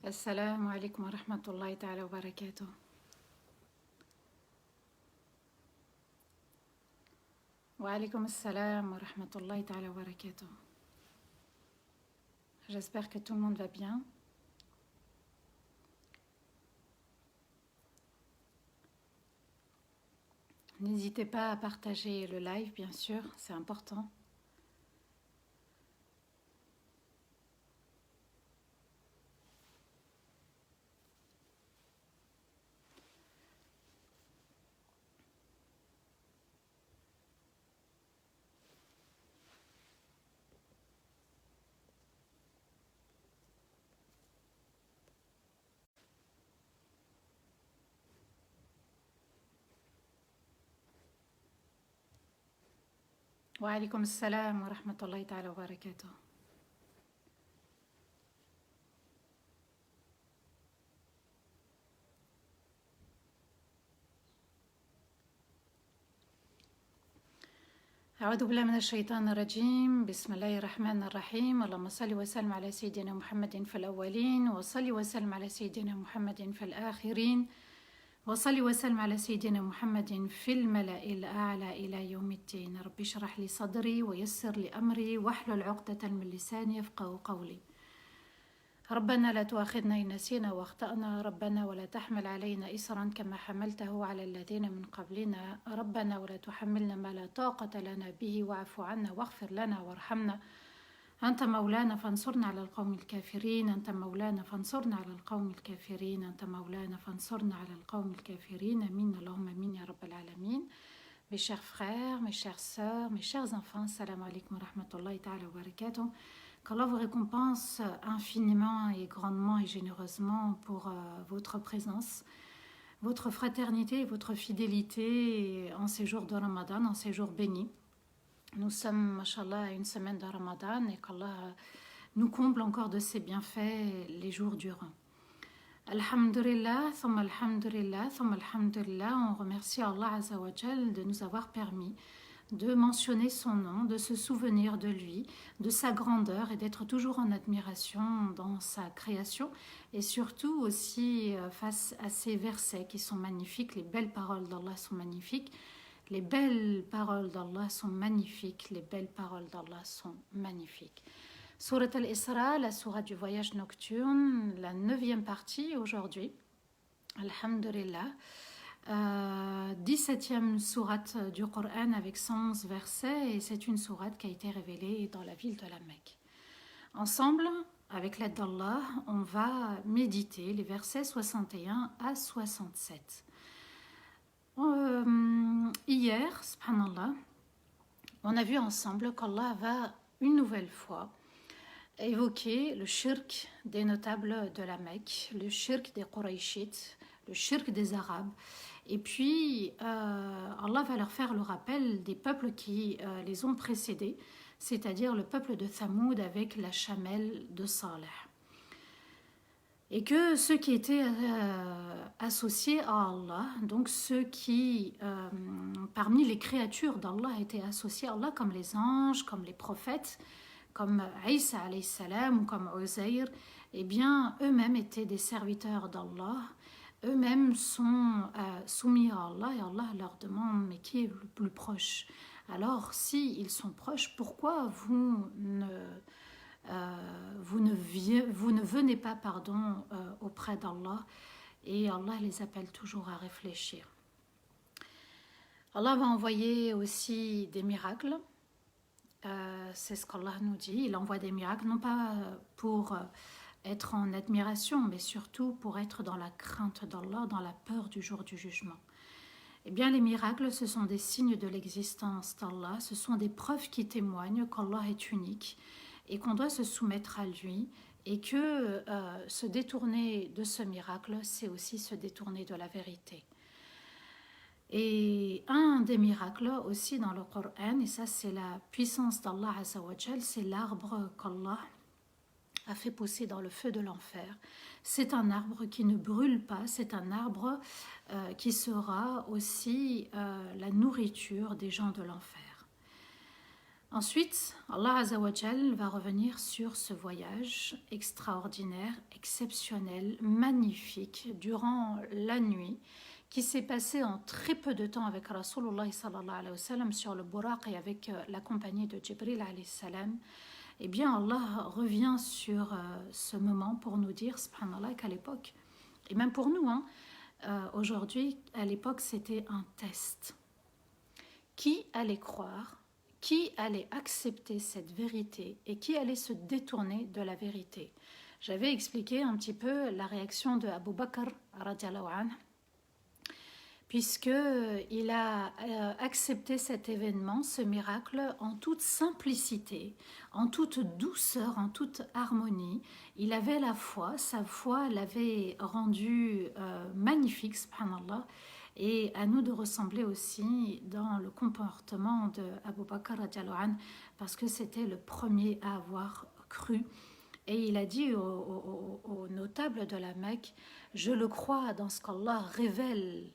السلام عليكم ورحمة الله تعالى وبركاته. وعليكم السلام ورحمة الله تعالى وبركاته. J'espère que tout le monde va bien. N'hésitez pas à partager le live, bien sûr, c'est important. وعليكم السلام ورحمة الله تعالى وبركاته. أعوذ بالله من الشيطان الرجيم. بسم الله الرحمن الرحيم. اللهم صل وسلم على سيدنا محمد في الأولين، وصل وسلم على سيدنا محمد في الآخرين، وصل وسلم على سيدنا محمد في الملأ الأعلى إلى يوم الدين. رب اشرح لي صدري ويسر لي أمري واحلل عقدة من لساني يفقهوا قولي. ربنا لا تؤاخذنا إن نسينا واخطأنا، ربنا ولا تحمل علينا إصرا كما حملته على الذين من قبلنا، ربنا ولا تحملنا ما لا طاقة لنا به واعف عنا واغفر لنا وارحمنا، أنت مولانا فانصرنا على القوم الكافرين، أنت مولانا فانصرنا على القوم الكافرين، أنت مولانا فانصرنا على القوم الكافرين. Amin, Allahumma amin ya rabbal alamin. Mes chers frères, mes chères sœurs, mes chers enfants, salam alaikum wa rahmatullahi ta'ala wa barakatuh. Qu'Allah vous récompense infiniment et grandement et généreusement pour votre présence, votre fraternité et votre fidélité en ces jours de Ramadan, en ces jours bénis. Nous sommes, mashallah, à une semaine de Ramadan et qu'Allah nous comble encore de ses bienfaits les jours durant. Alhamdulillah, thumma alhamdulillah, thumma alhamdulillah. On remercie Allah Azza wa Jal de nous avoir permis de mentionner son nom, de se souvenir de lui, de sa grandeur et d'être toujours en admiration dans sa création et surtout aussi face à ces versets qui sont magnifiques. Les belles paroles d'Allah sont magnifiques, les belles paroles d'Allah sont magnifiques, les belles paroles d'Allah sont magnifiques. Surat al-Isra, la sourate du voyage nocturne, la 9e partie aujourd'hui, alhamdulillah. 17e sourate du Coran avec 111 versets et c'est une sourate qui a été révélée dans la ville de la Mecque. Ensemble, avec l'aide d'Allah, on va méditer les versets 61 à 67. Hier, subhanallah, on a vu ensemble qu'Allah va une nouvelle fois évoquer le shirk des notables de la Mecque, le shirk des Qurayshites, le shirk des Arabes. Et puis, Allah va leur faire le rappel des peuples qui les ont précédés, c'est-à-dire le peuple de Thamoud avec la chamelle de Saleh. Et que ceux qui étaient associés à Allah, donc ceux qui, parmi les créatures d'Allah, étaient associés à Allah, comme les anges, comme les prophètes, comme Isa alayhi salam ou comme Uzair, eh bien, eux-mêmes étaient des serviteurs d'Allah. Eux-mêmes sont soumis à Allah et Allah leur demande mais qui est le plus proche? Alors si ils sont proches, pourquoi vous ne venez pas auprès d'Allah? Et Allah les appelle toujours à réfléchir. Allah va envoyer aussi des miracles. C'est ce qu'Allah nous dit. Il envoie des miracles non pas pour être en admiration, mais surtout pour être dans la crainte d'Allah, dans la peur du jour du jugement. Eh bien, les miracles, ce sont des signes de l'existence d'Allah, ce sont des preuves qui témoignent qu'Allah est unique et qu'on doit se soumettre à lui et que se détourner de ce miracle, c'est aussi se détourner de la vérité. Et un des miracles aussi dans le Coran, et ça c'est la puissance d'Allah Azza wa Jal, c'est l'arbre qu'Allah a fait pousser dans le feu de l'enfer. C'est un arbre qui ne brûle pas, c'est un arbre qui sera aussi la nourriture des gens de l'enfer. Ensuite, Allah Azza wa Jal va revenir sur ce voyage extraordinaire, exceptionnel, magnifique, durant la nuit, qui s'est passé en très peu de temps avec Rasulullah sallallahu alayhi wa sallam sur le Buraq et avec la compagnie de Jibril alayhi salam. Eh bien, Allah revient sur ce moment pour nous dire, subhanallah, qu'à l'époque, et même pour nous, aujourd'hui, à l'époque, c'était un test. Qui allait croire? Qui allait accepter cette vérité et qui allait se détourner de la vérité? J'avais expliqué un petit peu la réaction de Abu Bakr radiallahu anhu, puisqu'il a accepté cet événement, ce miracle, en toute simplicité, en toute douceur, en toute harmonie. Il avait la foi, sa foi l'avait rendu magnifique, subhanallah. Et à nous de ressembler aussi dans le comportement de Abu Bakr radiallahu anhu, parce que c'était le premier à avoir cru. Et il a dit aux notables de la Mecque, je le crois dans ce qu'Allah révèle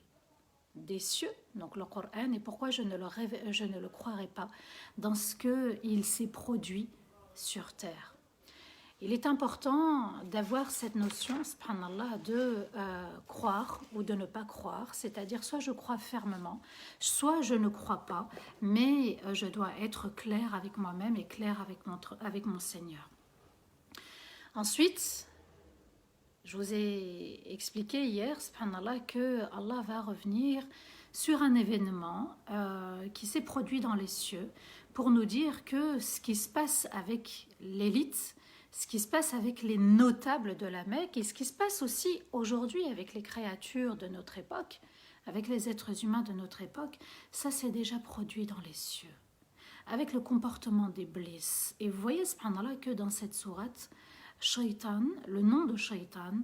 des cieux, donc le Coran, et pourquoi je ne le croirais pas dans ce qu'il s'est produit sur terre. Il est important d'avoir cette notion, subhanallah, de croire ou de ne pas croire, c'est-à-dire soit je crois fermement, soit je ne crois pas, mais je dois être clair avec moi-même et clair avec mon Seigneur. Ensuite, je vous ai expliqué hier, subhanallah, que Allah va revenir sur un événement qui s'est produit dans les cieux pour nous dire que ce qui se passe avec l'élite, ce qui se passe avec les notables de la Mecque et ce qui se passe aussi aujourd'hui avec les créatures de notre époque, avec les êtres humains de notre époque, ça s'est déjà produit dans les cieux, avec le comportement d'Iblis. Et vous voyez, subhanallah, que dans cette sourate, Shaitan, le nom de Shaitan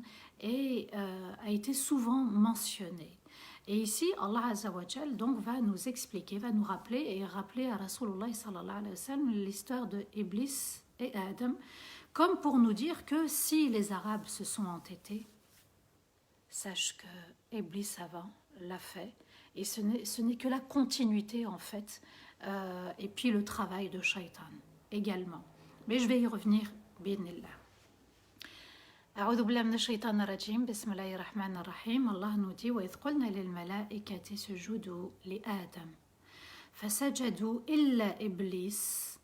a été souvent mentionné. Et ici, Allah Azza wa Jal donc va nous expliquer, va nous rappeler et rappeler à Rasulullah sallallahu alayhi wa sallam l'histoire de Iblis et Adam, comme pour nous dire que si les Arabes se sont entêtés, sache que Iblis avant l'a fait, et ce n'est que la continuité en fait, et puis le travail de Shaitan également. Mais je vais y revenir, bi'idhnillah. أعوذ بالله من الشيطان الرجيم بسم الله الرحمن الرحيم الله نودي وإذ قلنا للملائكة اسجدوا لآدم فسجدوا إلا إبليس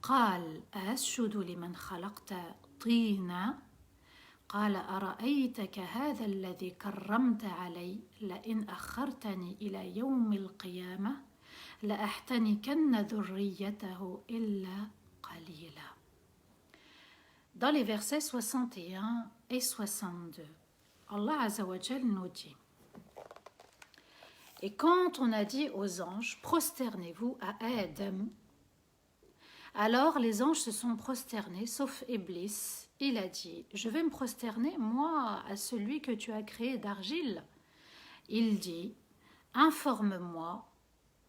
قال أسجد لمن خلقت طينا قال أرأيتك هذا الذي كرمت علي لئن أخرتني إلى يوم القيامة لأحتنكن ذريته إلا قليلا. Dans les versets 61 et 62, Allah Azza wa Jal nous dit: et quand on a dit aux anges, prosternez-vous à Adam, alors les anges se sont prosternés, sauf Iblis. Il a dit: je vais me prosterner, moi, à celui que tu as créé d'argile. Il dit: informe-moi,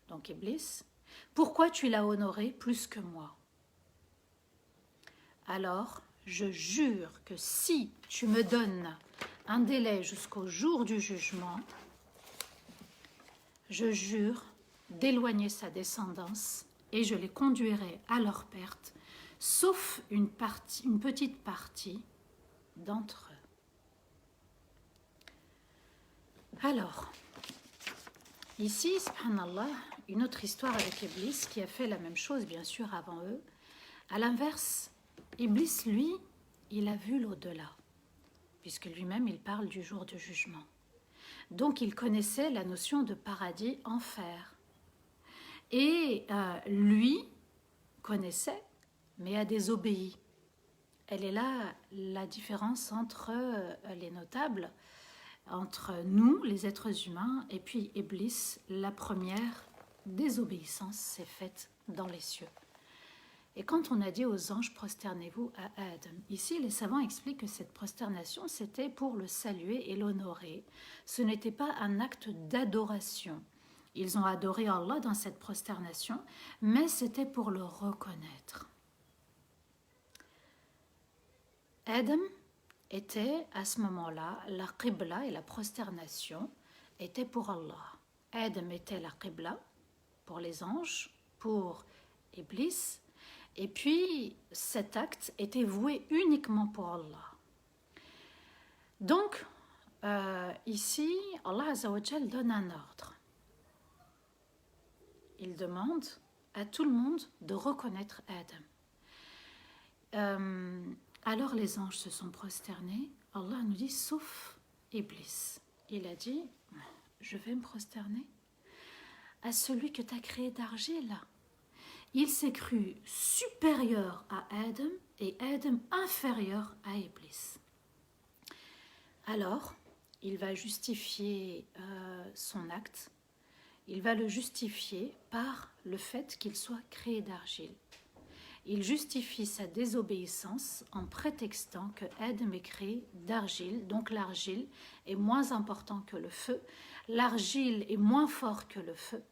donc Iblis, pourquoi tu l'as honoré plus que moi? Alors, je jure que si tu me donnes un délai jusqu'au jour du jugement, je jure d'éloigner sa descendance et je les conduirai à leur perte, sauf une petite partie d'entre eux. Alors, ici, subhanallah, une autre histoire avec Iblis qui a fait la même chose, bien sûr, avant eux. À l'inverse, Iblis, lui, il a vu l'au-delà, puisque lui-même, il parle du jour du jugement. Donc, il connaissait la notion de paradis, enfer. Et lui connaissait, mais a désobéi. Elle est là la différence entre les notables, entre nous, les êtres humains, et puis Iblis, la première désobéissance s'est faite dans les cieux. Et quand on a dit aux anges, prosternez-vous à Adam, ici les savants expliquent que cette prosternation, c'était pour le saluer et l'honorer. Ce n'était pas un acte d'adoration. Ils ont adoré Allah dans cette prosternation, mais c'était pour le reconnaître. Adam était à ce moment-là, la qibla et la prosternation étaient pour Allah. Adam était la qibla pour les anges, pour Iblis. Et puis, cet acte était voué uniquement pour Allah. Donc, ici, Allah Azza wa Jal donne un ordre. Il demande à tout le monde de reconnaître Adam. Alors les anges se sont prosternés. Allah nous dit, sauf Iblis. Il a dit, je vais me prosterner à celui que tu as créé d'argile. Il s'est cru supérieur à Adam et Adam inférieur à Iblis. Alors, il va justifier son acte. Il va le justifier par le fait qu'il soit créé d'argile. Il justifie sa désobéissance en prétextant que Adam est créé d'argile, donc l'argile est moins important que le feu, l'argile est moins fort que le feu,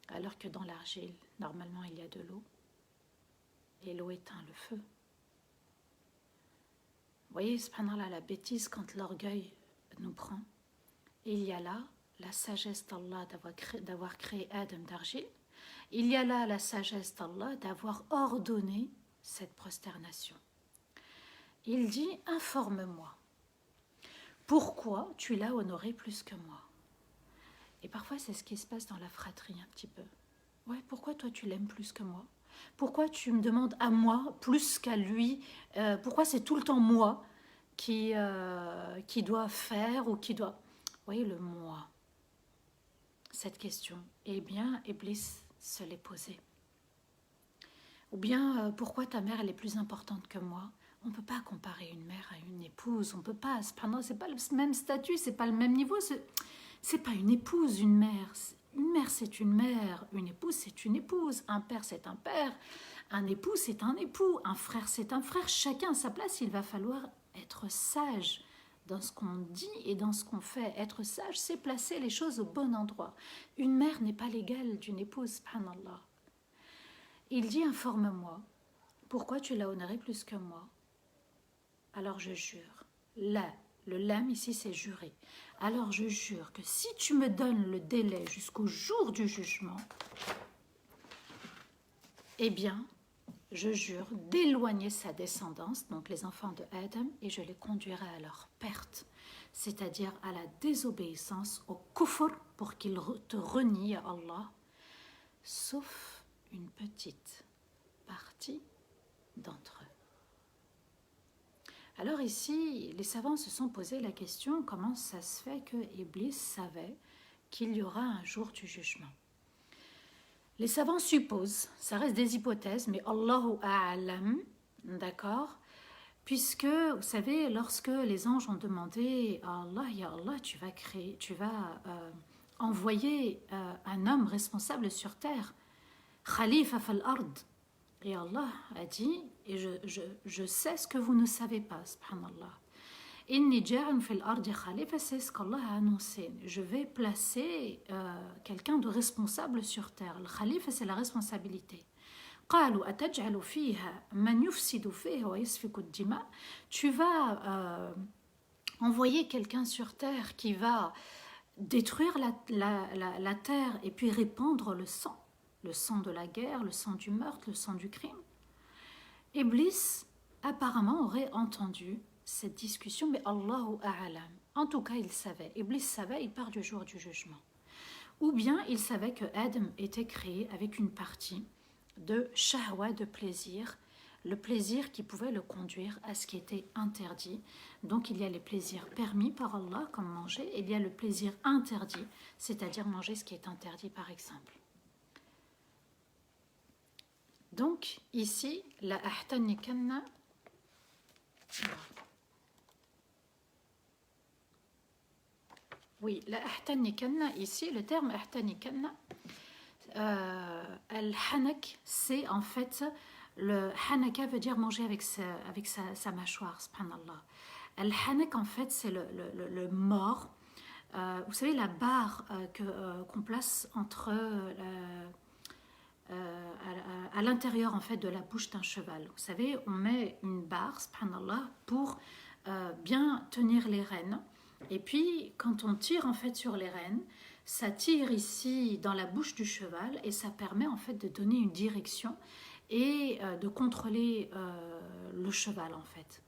alors que dans l'argile, normalement, il y a de l'eau, et l'eau éteint le feu. Vous voyez, subhanallah, la bêtise quand l'orgueil nous prend. Il y a là la sagesse d'Allah d'avoir créé Adam d'argile. Il y a là la sagesse d'Allah d'avoir ordonné cette prosternation. Il dit, informe-moi, pourquoi tu l'as honoré plus que moi? Et parfois, c'est ce qui se passe dans la fratrie un petit peu. Ouais, pourquoi toi tu l'aimes plus que moi? Pourquoi tu me demandes à moi plus qu'à lui? Pourquoi c'est tout le temps moi qui doit faire ou qui doit... Vous voyez le moi, cette question. Eh bien, Iblis se l'est posée. Ou bien, pourquoi ta mère elle est plus importante que moi? On ne peut pas comparer une mère à une épouse. On peut pas. Cependant, c'est pas le même statut, c'est pas le même niveau. C'est pas une épouse, une mère. Une mère, c'est une mère. Une épouse, c'est une épouse. Un père, c'est un père. Un époux, c'est un époux. Un frère, c'est un frère. Chacun à sa place. Il va falloir être sage dans ce qu'on dit et dans ce qu'on fait. Être sage, c'est placer les choses au bon endroit. Une mère n'est pas l'égale d'une épouse, subhanallah. Il dit, informe-moi, pourquoi tu l'as honoré plus que moi? Alors je jure. Là, le lam ici, c'est jurer. Alors je jure que si tu me donnes le délai jusqu'au jour du jugement, eh bien, je jure d'éloigner sa descendance, donc les enfants de Adam, et je les conduirai à leur perte, c'est-à-dire à la désobéissance, au kufr, pour qu'ils te renient à Allah, sauf une petite partie d'entre eux. Alors ici, les savants se sont posé la question, comment ça se fait que Iblis savait qu'il y aura un jour du jugement? Les savants supposent, ça reste des hypothèses, mais Allahu a'lam, d'accord? Puisque, vous savez, lorsque les anges ont demandé à Allah, ya Allah, tu vas envoyer un homme responsable sur terre, Khalifa fal ard. Et Allah a dit, et je sais ce que vous ne savez pas, subhanallah. Inni ja'un fil ardi khalifa, c'est ce qu'Allah a annoncé. Je vais placer quelqu'un de responsable sur terre. Le khalifa, c'est la responsabilité. قالوا أتجعل فيها من يفسد فيها ويسفك الدماء. Tu vas envoyer quelqu'un sur terre qui va détruire la terre et puis répandre le sang de la guerre, le sang du meurtre, le sang du crime. Iblis apparemment aurait entendu cette discussion, mais Allahu a'lam. En tout cas, il savait. Iblis savait, il part du jour du jugement. Ou bien il savait que Adam était créé avec une partie de shahwa, de plaisir, le plaisir qui pouvait le conduire à ce qui était interdit. Donc il y a les plaisirs permis par Allah, comme manger, et il y a le plaisir interdit, c'est-à-dire manger ce qui est interdit par exemple. Donc ici, la ahtanikanna, oui, la ahtanikanna ici, le terme ahtanikanna, al-hanak, c'est en fait, le hanaka veut dire manger avec sa mâchoire, subhanallah. Al-hanak en fait c'est le mort, vous savez la barre qu'on place entre à l'intérieur en fait de la bouche d'un cheval. Vous savez, on met une barre, subhanallah, pour bien tenir les rênes. Et puis, quand on tire en fait sur les rênes, ça tire ici dans la bouche du cheval et ça permet en fait de donner une direction et de contrôler le cheval en fait.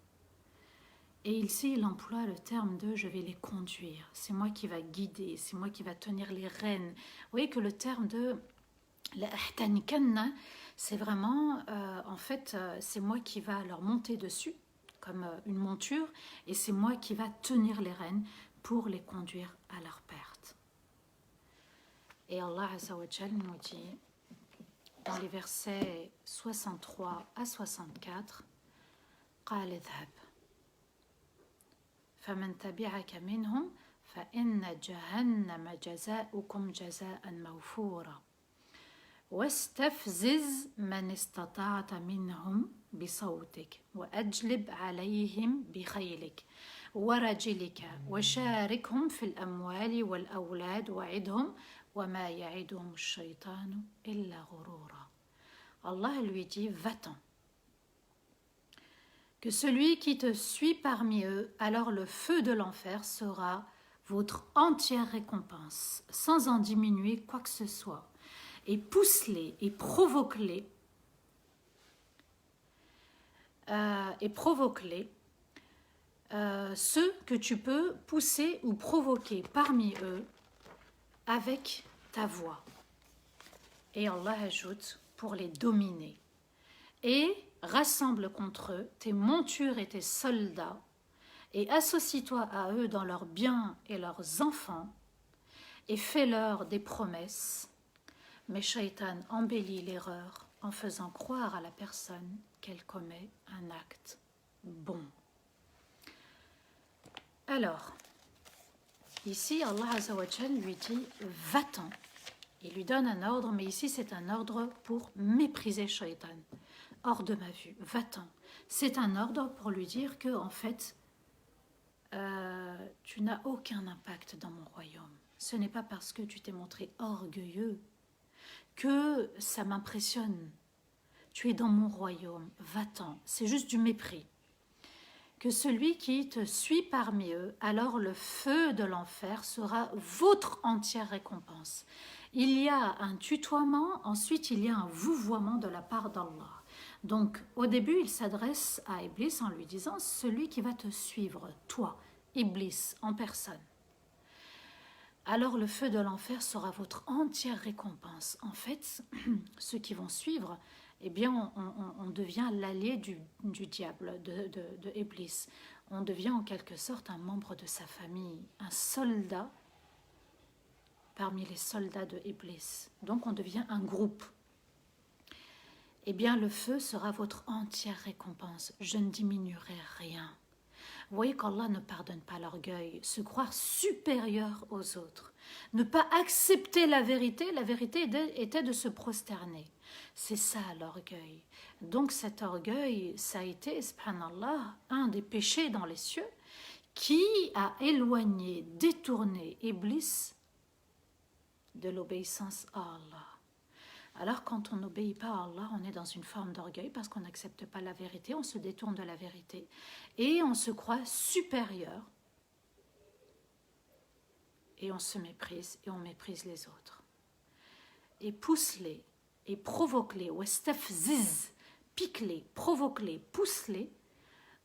Et ici, il emploie le terme de « je vais les conduire ». C'est moi qui va guider, c'est moi qui va tenir les rênes. Vous voyez que le terme de « la ahtanikanna », c'est vraiment, en fait, c'est moi qui va leur monter dessus, comme une monture, et c'est moi qui va tenir les rênes pour les conduire à leur perte. Et Allah Azza wa Jal nous dit, dans les versets 63 à 64, « قال اذهب فمن تبعك منهم فإن جهنم جزاؤكم جزاء موفورا واستفزز من استطعت منهم بصوتك وأجلب عليهم بخيلك ورجلك وشاركهم في الأموال والأولاد وعدهم وما يعدهم الشيطان إلا غرورا. Allah lui dit, va-t'en. Que celui qui te suit parmi eux, alors le feu de l'enfer sera votre entière récompense, sans en diminuer quoi que ce soit. Et pousse-les et provoque-les, ceux que tu peux pousser ou provoquer parmi eux avec ta voix. Et Allah ajoute, pour les dominer. Et rassemble contre eux tes montures et tes soldats, et associe-toi à eux dans leurs biens et leurs enfants, et fais-leur des promesses. Mais Shaitan embellit l'erreur en faisant croire à la personne qu'elle commet un acte bon. Alors, ici, Allah Azza wa Jal lui dit « va-t'en ». Il lui donne un ordre, mais ici c'est un ordre pour mépriser Shaitan. Hors de ma vue, va-t'en. C'est un ordre pour lui dire que, en fait, tu n'as aucun impact dans mon royaume. Ce n'est pas parce que tu t'es montré orgueilleux que ça m'impressionne. Tu es dans mon royaume, va-t'en. C'est juste du mépris. Que celui qui te suit parmi eux, alors le feu de l'enfer sera votre entière récompense. Il y a un tutoiement, ensuite il y a un vouvoiement de la part d'Allah. Donc au début il s'adresse à Iblis en lui disant « celui qui va te suivre, toi, Iblis, en personne. Alors le feu de l'enfer sera votre entière récompense. » En fait, ceux qui vont suivre, eh bien on devient l'allié du diable, de Iblis. On devient en quelque sorte un membre de sa famille, un soldat parmi les soldats de Iblis. Donc on devient un groupe. Eh bien le feu sera votre entière récompense. Je ne diminuerai rien. Vous voyez qu'Allah ne pardonne pas l'orgueil, se croire supérieur aux autres. Ne pas accepter la vérité était de se prosterner. C'est ça l'orgueil. Donc cet orgueil, ça a été, subhanallah, un des péchés dans les cieux qui a éloigné, détourné Iblis de l'obéissance à Allah. Alors quand on n'obéit pas à Allah, on est dans une forme d'orgueil parce qu'on n'accepte pas la vérité, on se détourne de la vérité et on se croit supérieur et on se méprise et on méprise les autres. Et pousse-les et provoque-les, wastafziz, pique-les, provoque-les, pousse-les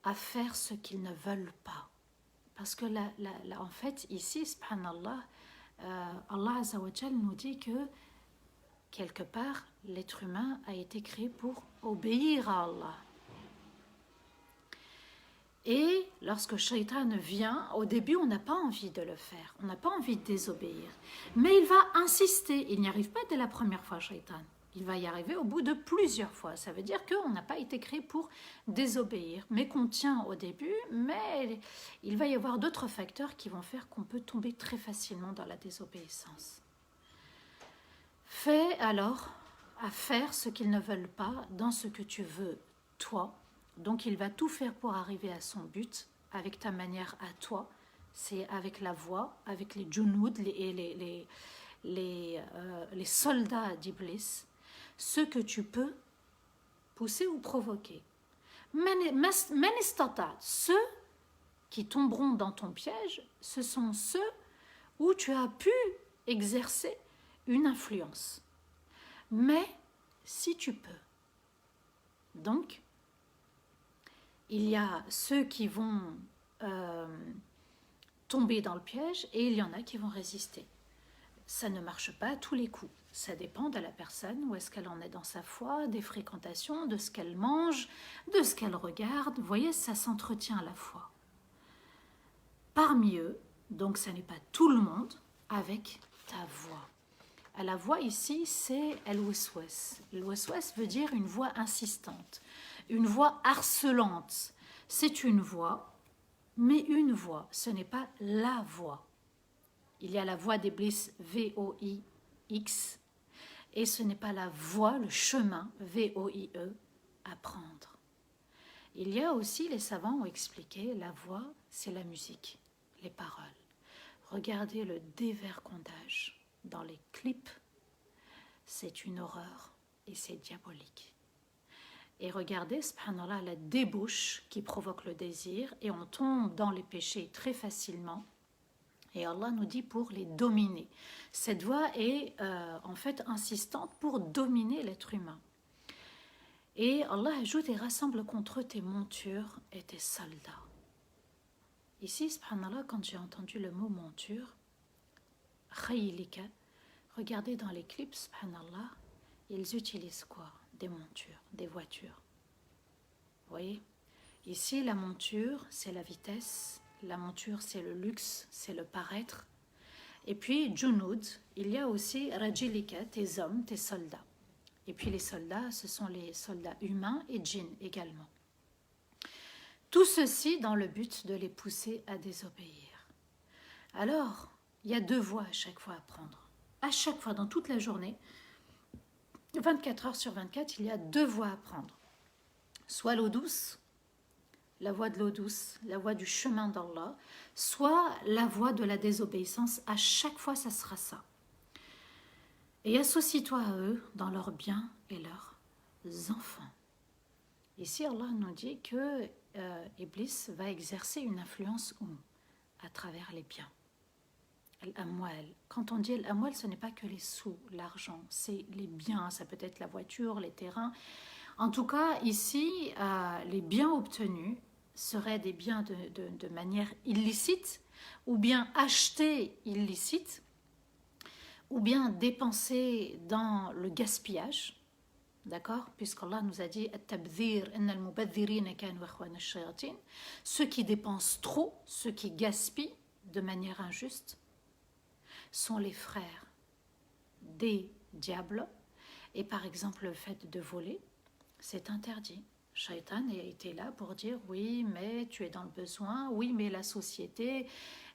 à faire ce qu'ils ne veulent pas. Parce que en fait, ici, subhanallah, Allah Azza wa Jal nous dit que quelque part, l'être humain a été créé pour obéir à Allah. Et lorsque Shaitan vient, au début, on n'a pas envie de le faire, on n'a pas envie de désobéir. Mais il va insister, il n'y arrive pas dès la première fois, Shaitan. Il va y arriver au bout de plusieurs fois. Ça veut dire qu'on n'a pas été créé pour désobéir, mais qu'on tient au début, mais il va y avoir d'autres facteurs qui vont faire qu'on peut tomber très facilement dans la désobéissance. Fais alors à faire ce qu'ils ne veulent pas dans ce que tu veux, toi. Donc il va tout faire pour arriver à son but, avec ta manière à toi. C'est avec la voix, avec les junoud, les soldats d'Iblis, ce que tu peux pousser ou provoquer. Ceux qui tomberont dans ton piège, ce sont ceux où tu as pu exercer une influence. Mais si tu peux. Donc, il y a ceux qui vont tomber dans le piège et il y en a qui vont résister. Ça ne marche pas à tous les coups. Ça dépend de la personne, où est-ce qu'elle en est dans sa foi, des fréquentations, de ce qu'elle mange, de ce qu'elle regarde. Vous voyez, ça s'entretient à la fois. Parmi eux, donc ça n'est pas tout le monde, avec ta voix. La voix ici, c'est el-waswas. El-waswas veut dire une voix insistante, une voix harcelante. C'est une voix, mais une voix, ce n'est pas la voix. Il y a la voix d'Iblis, V-O-I-X, et ce n'est pas la voie, le chemin, V-O-I-E, à prendre. Il y a aussi, les savants ont expliqué, la voix, c'est la musique, les paroles. Regardez le dévergondage dans les clips, c'est une horreur et c'est diabolique. Et regardez, subhanallah, la débauche qui provoque le désir, et on tombe dans les péchés très facilement. Et Allah nous dit pour les dominer. Cette voie est en fait insistante pour dominer l'être humain. Et Allah ajoute et rassemble contre eux tes montures et tes soldats. Ici, subhanallah, quand j'ai entendu le mot monture, khaylika, regardez dans les clips, subhanallah, ils utilisent quoi? Des montures, des voitures. Vous voyez? Ici, la monture, c'est la vitesse. La monture, c'est le luxe, c'est le paraître. Et puis, Junud, il y a aussi Rajilika, tes hommes, tes soldats. Et puis les soldats, ce sont les soldats humains et djinns également. Tout ceci dans le but de les pousser à désobéir. Alors, il y a deux voies à chaque fois à prendre. À chaque fois, dans toute la journée, 24 heures sur 24, il y a deux voies à prendre. Soit l'eau douce, la voie de l'eau douce, la voie du chemin d'Allah, soit la voie de la désobéissance. À chaque fois, ça sera ça. Et associe-toi à eux dans leurs biens et leurs enfants. Ici, Allah nous dit que Iblis va exercer une influence où? À travers les biens. Al-amwal. Quand on dit al-amwal, ce n'est pas que les sous, l'argent, c'est les biens, ça peut être la voiture, les terrains. En tout cas, ici, les biens obtenus seraient des biens de manière illicite, ou bien achetés illicite, ou bien dépensés dans le gaspillage, d'accord? Puisqu'Allah nous a dit ceux qui dépensent trop, ceux qui gaspillent de manière injuste, sont les frères des diables. Et par exemple, le fait de voler, c'est interdit. Shaitan a été là pour dire oui, mais tu es dans le besoin, oui, mais la société,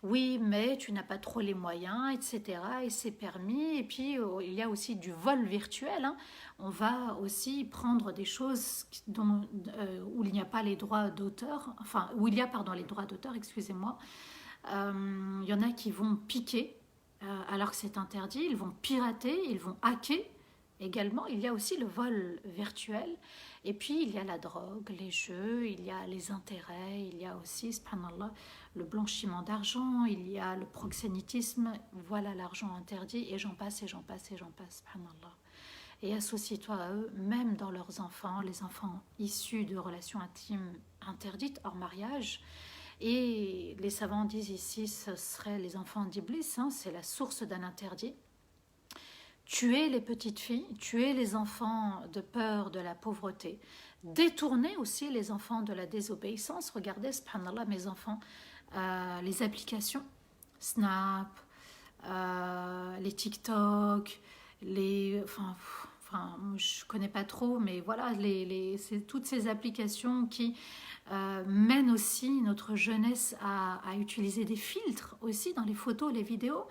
oui, mais tu n'as pas trop les moyens, etc. Et c'est permis. Et puis, il y a aussi du vol virtuel. Hein. On va aussi prendre des choses où il n'y a pas les droits d'auteur, enfin, où il y a, pardon, les droits d'auteur, excusez-moi. Il y en a qui vont piquer alors que c'est interdit, ils vont pirater, ils vont hacker. Également, il y a aussi le vol virtuel, et puis il y a la drogue, les jeux, il y a les intérêts, il y a aussi, subhanallah, le blanchiment d'argent, il y a le proxénétisme, voilà l'argent interdit, et j'en passe, et j'en passe, et j'en passe, subhanallah. Et associe-toi à eux, même dans leurs enfants, les enfants issus de relations intimes interdites hors mariage. Et les savants disent ici, ce seraient les enfants d'Iblis, hein, c'est la source d'un interdit. Tuer les petites filles, tuer les enfants de peur de la pauvreté, détourner aussi les enfants de la désobéissance. Regardez, subhanallah, mes enfants, les applications, Snap, les TikTok, enfin, je connais pas trop, mais voilà, c'est toutes ces applications qui mènent aussi notre jeunesse à utiliser des filtres aussi dans les photos, les vidéos.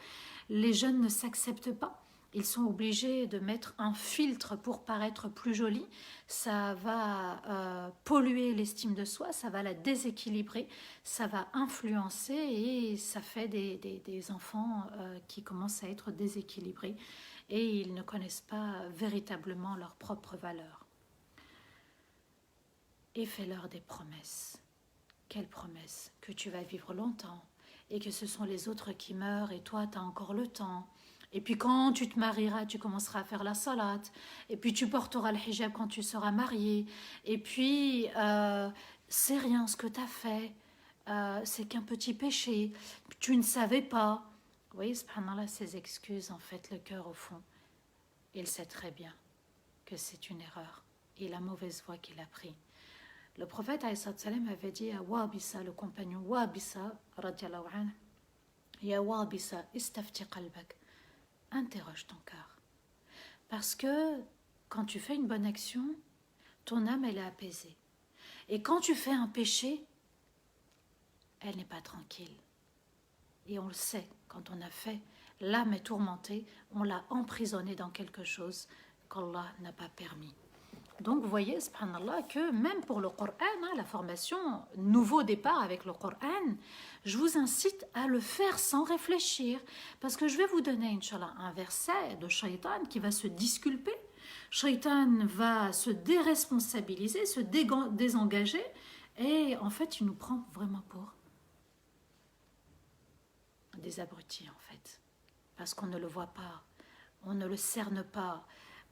Les jeunes ne s'acceptent pas. Ils sont obligés de mettre un filtre pour paraître plus joli. Ça va polluer l'estime de soi, ça va la déséquilibrer, ça va influencer et ça fait des enfants qui commencent à être déséquilibrés et ils ne connaissent pas véritablement leurs propres valeurs. Et fais-leur des promesses. Quelles promesses? Que tu vas vivre longtemps et que ce sont les autres qui meurent et toi tu as encore le temps. Et puis quand tu te marieras, tu commenceras à faire la salat. Et puis tu porteras le hijab quand tu seras marié. Et puis, c'est rien ce que tu as fait. C'est qu'un petit péché. Tu ne savais pas. Vous voyez, subhanallah, ces excuses, en fait, le cœur au fond, il sait très bien que c'est une erreur et la mauvaise voie qu'il a prise. Le prophète alayhi salam avait dit à Wabisa, le compagnon Wabisa, radiallahu anhu, Ya Wabisa, istafti qalbak, interroge ton cœur. Parce que quand tu fais une bonne action, ton âme, elle est apaisée. Et quand tu fais un péché, elle n'est pas tranquille. Et on le sait, quand on a fait, l'âme est tourmentée, on l'a emprisonnée dans quelque chose qu'Allah n'a pas permis. Donc vous voyez, subhanallah, que même pour le Coran, la formation nouveau départ avec le Coran, je vous incite à le faire sans réfléchir. Parce que je vais vous donner, Inch'Allah, un verset de Shaitan qui va se disculper. Shaitan va se déresponsabiliser, se désengager. Et en fait, il nous prend vraiment pour des abrutis, en fait. Parce qu'on ne le voit pas, on ne le cerne pas.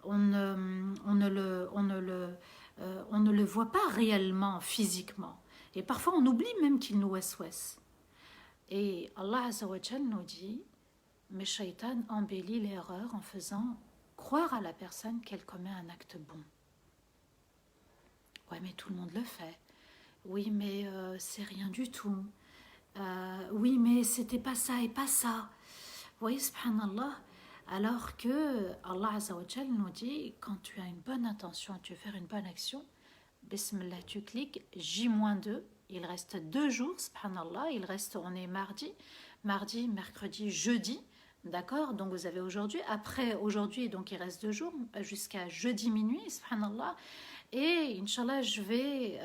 On ne le voit pas réellement, physiquement. Et parfois, on oublie même qu'il nous waswas. Et Allah Azza wa Jal nous dit, mais Shaitan embellit l'erreur en faisant croire à la personne qu'elle commet un acte bon. Ouais, mais tout le monde le fait. Oui, mais c'est rien du tout. Oui, mais c'était pas ça et pas ça. Vous voyez, subhanallah. Alors que Allah Azza wa Jal nous dit, quand tu as une bonne intention, tu veux faire une bonne action, Bismillah, tu cliques, J-2, il reste 2 jours, subhanallah, on est mardi, mercredi, jeudi, d'accord, donc vous avez aujourd'hui, après aujourd'hui, donc il reste 2 jours, jusqu'à jeudi minuit, subhanallah, et Inch'Allah, je vais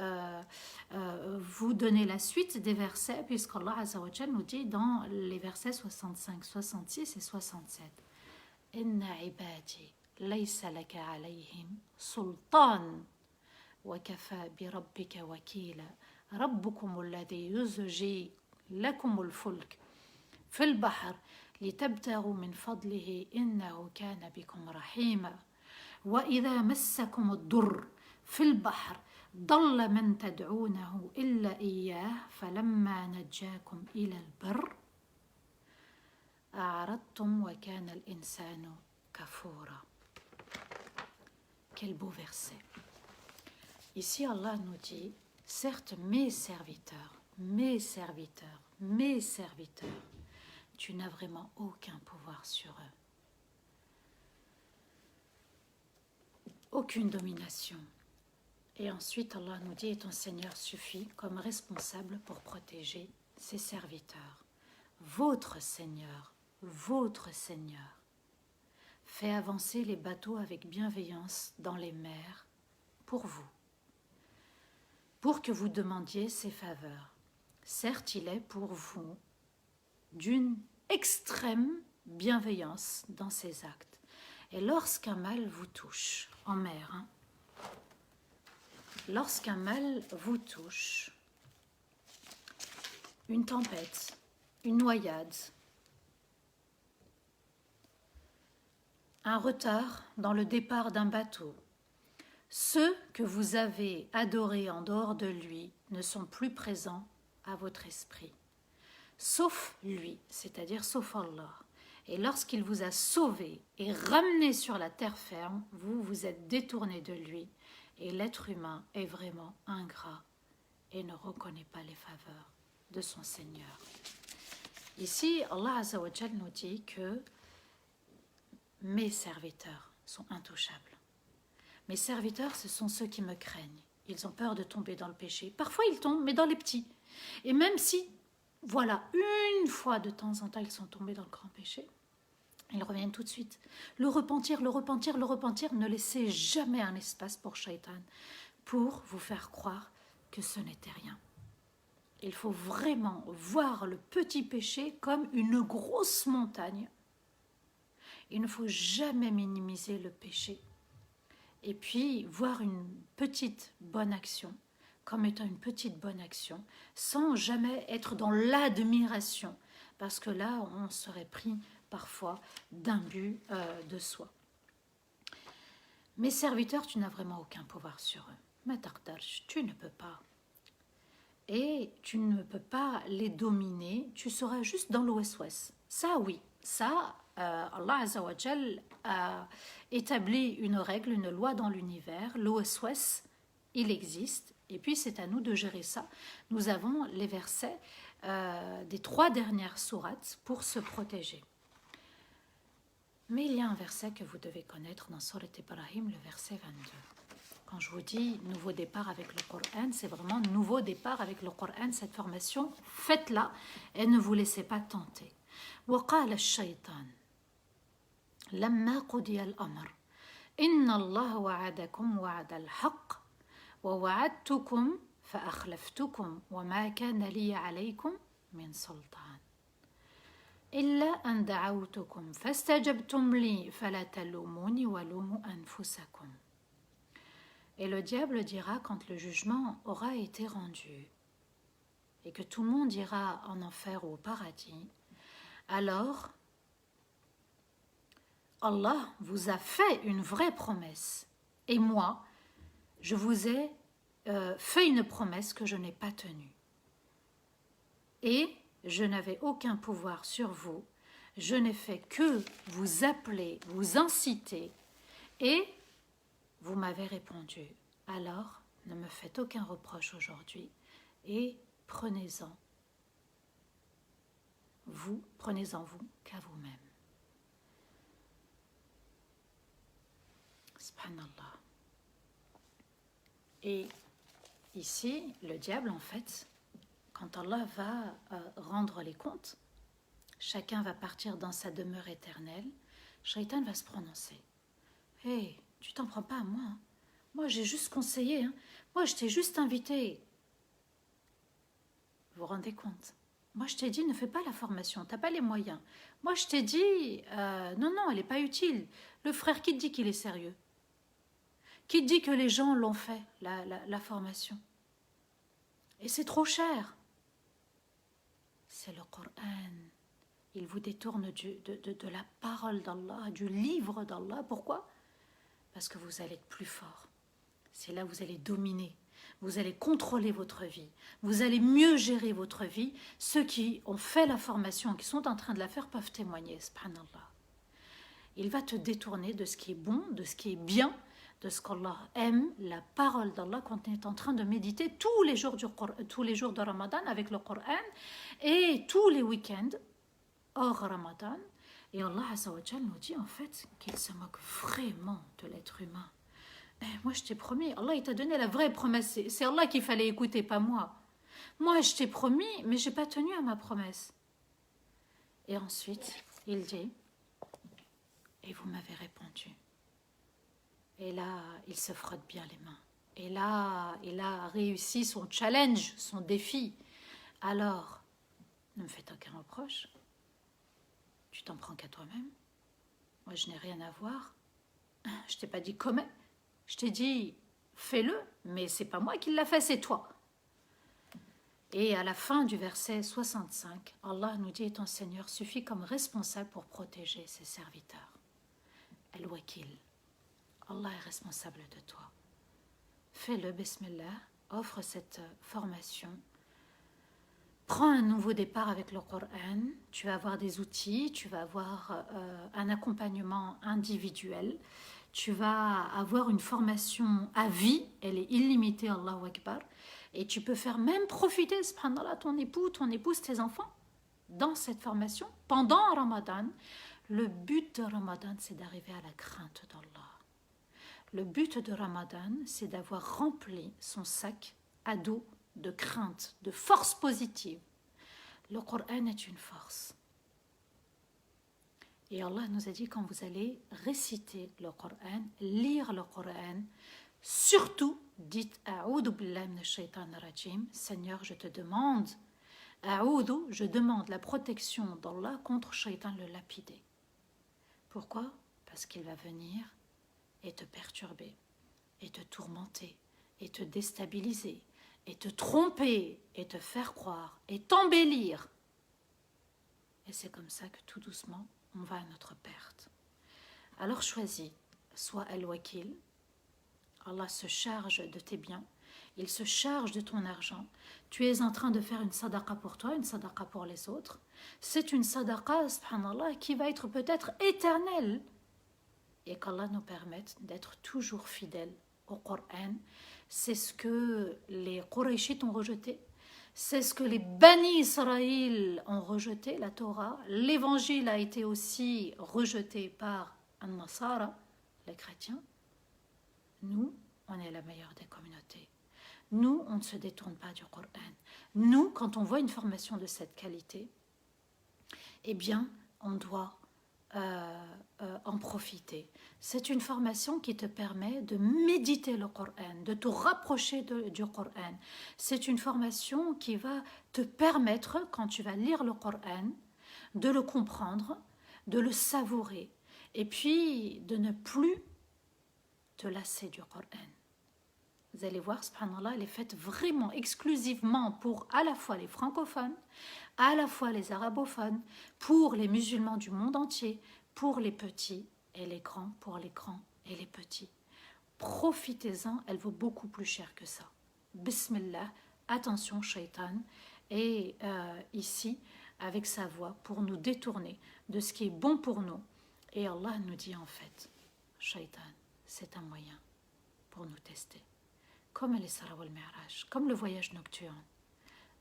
vous donner la suite des versets, puisqu'Allah Azza wa Jal nous dit dans les versets 65, 66 et 67. إن عبادي ليس لك عليهم سلطان وكفى بربك وكيلا ربكم الذي يزجي لكم الفلك في البحر لتبتغوا من فضله إنه كان بكم رحيما وإذا مسكم الضر في البحر ضل من تدعونه إلا إياه فلما نجاكم إلى البر أعرضتم وكان الإنسان كفورا. Quel beau verset. Ici, Allah nous dit, certes, mes serviteurs, tu n'as vraiment aucun pouvoir sur eux. Aucune domination. Et ensuite, Allah nous dit, et ton Seigneur suffit comme responsable pour protéger ses serviteurs. Votre Seigneur fait avancer les bateaux avec bienveillance dans les mers pour vous, pour que vous demandiez ses faveurs. Certes, il est pour vous d'une extrême bienveillance dans ses actes. Et lorsqu'un mal vous touche, en mer, lorsqu'un mal vous touche, une tempête, une noyade, un retard dans le départ d'un bateau, ceux que vous avez adorés en dehors de lui ne sont plus présents à votre esprit, sauf lui, c'est-à-dire sauf Allah. Et lorsqu'il vous a sauvé et ramené sur la terre ferme, vous vous êtes détourné de lui, et l'être humain est vraiment ingrat et ne reconnaît pas les faveurs de son Seigneur. Ici, Allah Azza wa Jal nous dit que mes serviteurs sont intouchables. Mes serviteurs, ce sont ceux qui me craignent. Ils ont peur de tomber dans le péché. Parfois, ils tombent, mais dans les petits. Et même si, voilà, une fois de temps en temps, ils sont tombés dans le grand péché, ils reviennent tout de suite. Le repentir, ne laissez jamais un espace pour Shaitan, pour vous faire croire que ce n'était rien. Il faut vraiment voir le petit péché comme une grosse montagne. Il ne faut jamais minimiser le péché. Et puis, voir une petite bonne action comme étant une petite bonne action, sans jamais être dans l'admiration, parce que là, on serait pris parfois d'un but de soi. Mes serviteurs, tu n'as vraiment aucun pouvoir sur eux. Ma taqdarj, tu ne peux pas. Et tu ne peux pas les dominer, tu seras juste dans l'OSOS. Ça, oui, ça, Allah Azza wa Jal a établi une règle, une loi dans l'univers. L'OSOS, il existe, et puis c'est à nous de gérer ça. Nous avons les versets des 3 dernières sourates pour se protéger. Mais il y a un verset que vous devez connaître dans Surat Ibrahim, le verset 22. Quand je vous dis nouveau départ avec le Coran, c'est vraiment nouveau départ avec le Coran, cette formation, faites-la et ne vous laissez pas tenter. وقال الشيطان لما قضي الأمر إن الله وعدكم وعد الحق ووعدتكم فأخلفتكم وما كان لي عليكم من سلطان إلا أن دعوتكم فاستجبتم لي فلا تلوموني ولوموا أنفسكم. Et le diable dira quand le jugement aura été rendu et que tout le monde ira en enfer ou au paradis, alors Allah vous a fait une vraie promesse et moi, je vous ai fait une promesse que je n'ai pas tenue. Et je n'avais aucun pouvoir sur vous, je n'ai fait que vous appeler, vous inciter et vous m'avez répondu. Alors, ne me faites aucun reproche aujourd'hui et prenez-en vous qu'à vous-même. Subhanallah. Et ici, le diable, en fait, quand Allah va rendre les comptes, chacun va partir dans sa demeure éternelle, Shaitan va se prononcer. Hé, tu t'en prends pas à moi. Hein. Moi, j'ai juste conseillé. Hein. Moi, je t'ai juste invité. Vous vous rendez compte? Moi, je t'ai dit, ne fais pas la formation. Tu n'as pas les moyens. Moi, je t'ai dit, non, elle n'est pas utile. Le frère qui te dit qu'il est sérieux? Qui te dit que les gens l'ont fait, la formation? Et c'est trop cher. C'est le Coran. Il vous détourne de la parole d'Allah, du livre d'Allah. Pourquoi? Parce que vous allez être plus fort. C'est là où vous allez dominer. Vous allez contrôler votre vie. Vous allez mieux gérer votre vie. Ceux qui ont fait la formation, qui sont en train de la faire, peuvent témoigner. Subhanallah. Il va te détourner de ce qui est bon, de ce qui est bien, de ce qu'Allah aime, la parole d'Allah quand on est en train de méditer tous les jours de Ramadan avec le Coran et tous les week-ends hors Ramadan. Et Allah Azza wa Jal nous dit en fait qu'il se moque vraiment de l'être humain. Moi je t'ai promis, Allah il t'a donné la vraie promesse, c'est Allah qu'il fallait écouter, pas moi. Moi je t'ai promis, mais je n'ai pas tenu à ma promesse. Et ensuite, il dit, et vous m'avez répondu. Et là, il se frotte bien les mains. Et là, il a réussi son challenge, son défi. Alors, ne me faites aucun reproche. Tu t'en prends qu'à toi-même. Moi, je n'ai rien à voir. Je t'ai pas dit comment. Je t'ai dit, fais-le, mais c'est pas moi qui l'a fait, c'est toi. Et à la fin du verset 65, Allah nous dit, ton Seigneur suffit comme responsable pour protéger ses serviteurs. Al-Wakil. Allah est responsable de toi. Fais-le, Bismillah, offre cette formation. Prends un nouveau départ avec le Coran. Tu vas avoir des outils, tu vas avoir un accompagnement individuel. Tu vas avoir une formation à vie, elle est illimitée, Allahu Akbar. Et tu peux faire même profiter, subhanallah, ton époux, ton épouse, tes enfants dans cette formation pendant Ramadan. Le but de Ramadan, c'est d'arriver à la crainte d'Allah. Le but de Ramadan, c'est d'avoir rempli son sac à dos de crainte, de force positive. Le Coran est une force. Et Allah nous a dit, quand vous allez réciter le Coran, lire le Coran, surtout, dites « A'oudou billahi minash shaitanir rajim » Seigneur, je te demande, A'oudou, je demande la protection d'Allah contre Shaitan le lapidé. Pourquoi? Parce qu'il va venir et te perturber, et te tourmenter, et te déstabiliser, et te tromper, et te faire croire, et t'embellir. Et c'est comme ça que tout doucement, on va à notre perte. Alors choisis, sois al-wakil. Allah se charge de tes biens, il se charge de ton argent. Tu es en train de faire une sadaqa pour toi, une sadaqa pour les autres. C'est une sadaqa, subhanallah, qui va être peut-être éternelle. Et qu'Allah nous permette d'être toujours fidèles au Coran. C'est ce que les Qurayshites ont rejeté. C'est ce que les Bani Israël ont rejeté, la Torah. L'évangile a été aussi rejeté par An-Nasara, les chrétiens. Nous, on est la meilleure des communautés. Nous, on ne se détourne pas du Coran. Nous, quand on voit une formation de cette qualité, eh bien, on doit en profiter. C'est une formation qui te permet de méditer le Coran, de te rapprocher du Coran. C'est une formation qui va te permettre, quand tu vas lire le Coran, de le comprendre, de le savourer, et puis de ne plus te lasser du Coran. Vous allez voir, subhanallah, elle est faite vraiment exclusivement pour à la fois les francophones, à la fois les arabophones, pour les musulmans du monde entier, pour les petits et les grands, pour les grands et les petits. Profitez-en, elle vaut beaucoup plus cher que ça. Bismillah, attention, shaitan, est ici avec sa voix pour nous détourner de ce qui est bon pour nous. Et Allah nous dit en fait, shaitan, c'est un moyen pour nous tester. Comme l'Isra wal Mi'raj, comme le voyage nocturne.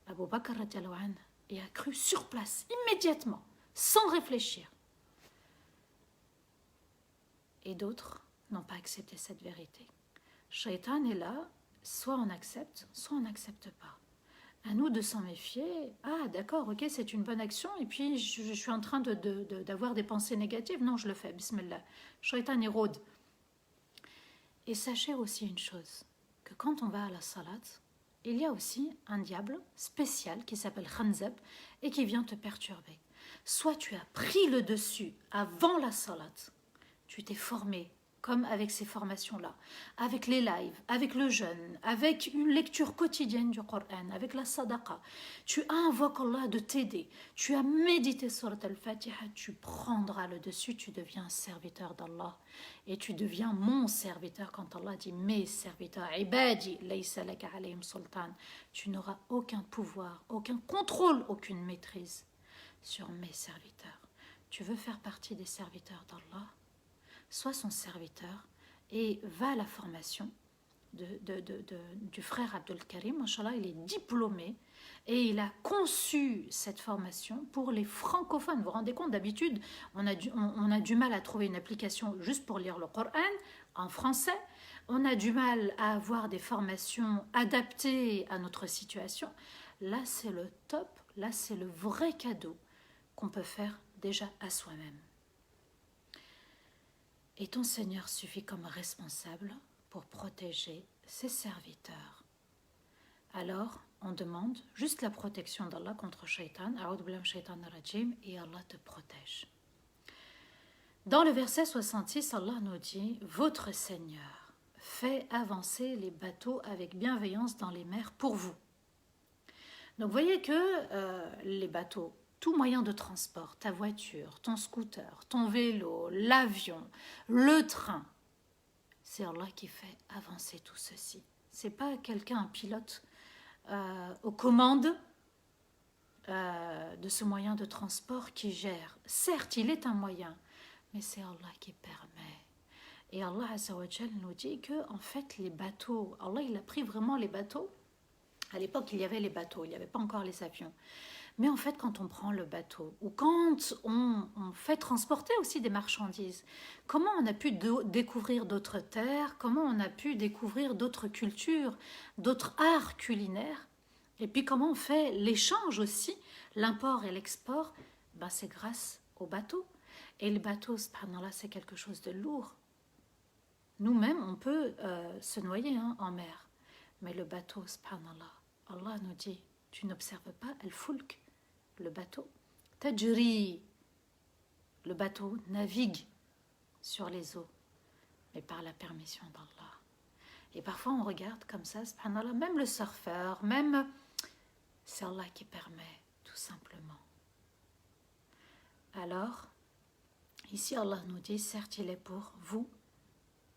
Abu Bakr radiallahu anhu a cru sur place, immédiatement, sans réfléchir. Et d'autres n'ont pas accepté cette vérité. Shaitan est là, soit on accepte, soit on n'accepte pas. À nous de s'en méfier. Ah d'accord, ok, c'est une bonne action, et puis je suis en train d'avoir des pensées négatives. Non, je le fais, bismillah. Shaitan érode. Et sachez aussi une chose, que quand on va à la salat, il y a aussi un diable spécial qui s'appelle Khanzab et qui vient te perturber. Soit tu as pris le dessus avant la salat, tu t'es formé comme avec ces formations-là, avec les lives, avec le jeûne, avec une lecture quotidienne du Coran, avec la sadaqa. Tu invoques Allah de t'aider, tu as médité sur Al-Fatiha, tu prendras le dessus, tu deviens un serviteur d'Allah. Et tu deviens mon serviteur quand Allah dit mes serviteurs. Ibadi, laysa laka alayhim sultan. Tu n'auras aucun pouvoir, aucun contrôle, aucune maîtrise sur mes serviteurs. Tu veux faire partie des serviteurs d'Allah? Sois son serviteur et va à la formation du frère Abdul Karim. Machallah, il est diplômé et il a conçu cette formation pour les francophones. Vous vous rendez compte, d'habitude, on a du mal à trouver une application juste pour lire le Coran en français. On a du mal à avoir des formations adaptées à notre situation. Là, c'est le top. Là, c'est le vrai cadeau qu'on peut faire déjà à soi-même. Et ton Seigneur suffit comme responsable pour protéger ses serviteurs. Alors, on demande juste la protection d'Allah contre Shaitan, A'udhu billahi minash shaitanir rajim, et Allah te protège. Dans le verset 66, Allah nous dit « Votre Seigneur fait avancer les bateaux avec bienveillance dans les mers pour vous. » Donc, vous voyez que les bateaux, tout moyen de transport, ta voiture, ton scooter, ton vélo, l'avion, le train, c'est Allah qui fait avancer tout ceci. C'est pas quelqu'un, un pilote aux commandes de ce moyen de transport qui gère. Certes, il est un moyen, mais c'est Allah qui permet. Et Allah Azza wa Jal nous dit que en fait les bateaux, Allah il a pris vraiment les bateaux. À l'époque, il y avait les bateaux, il n'y avait pas encore les avions. Mais en fait, quand on prend le bateau ou quand on fait transporter aussi des marchandises, comment on a pu découvrir d'autres terres, comment on a pu découvrir d'autres cultures, d'autres arts culinaires, et puis comment on fait l'échange aussi, l'import et l'export, ben c'est grâce au bateau. Et le bateau, subhanallah, c'est quelque chose de lourd. Nous-mêmes, on peut se noyer en mer, mais le bateau, subhanallah, Allah nous dit, tu n'observes pas al-fulk, le bateau. Tajri, le bateau navigue sur les eaux, mais par la permission d'Allah. Et parfois on regarde comme ça, subhanallah, même le surfeur, même c'est Allah qui permet, tout simplement. Alors, Ici, Allah nous dit, certes, il est pour vous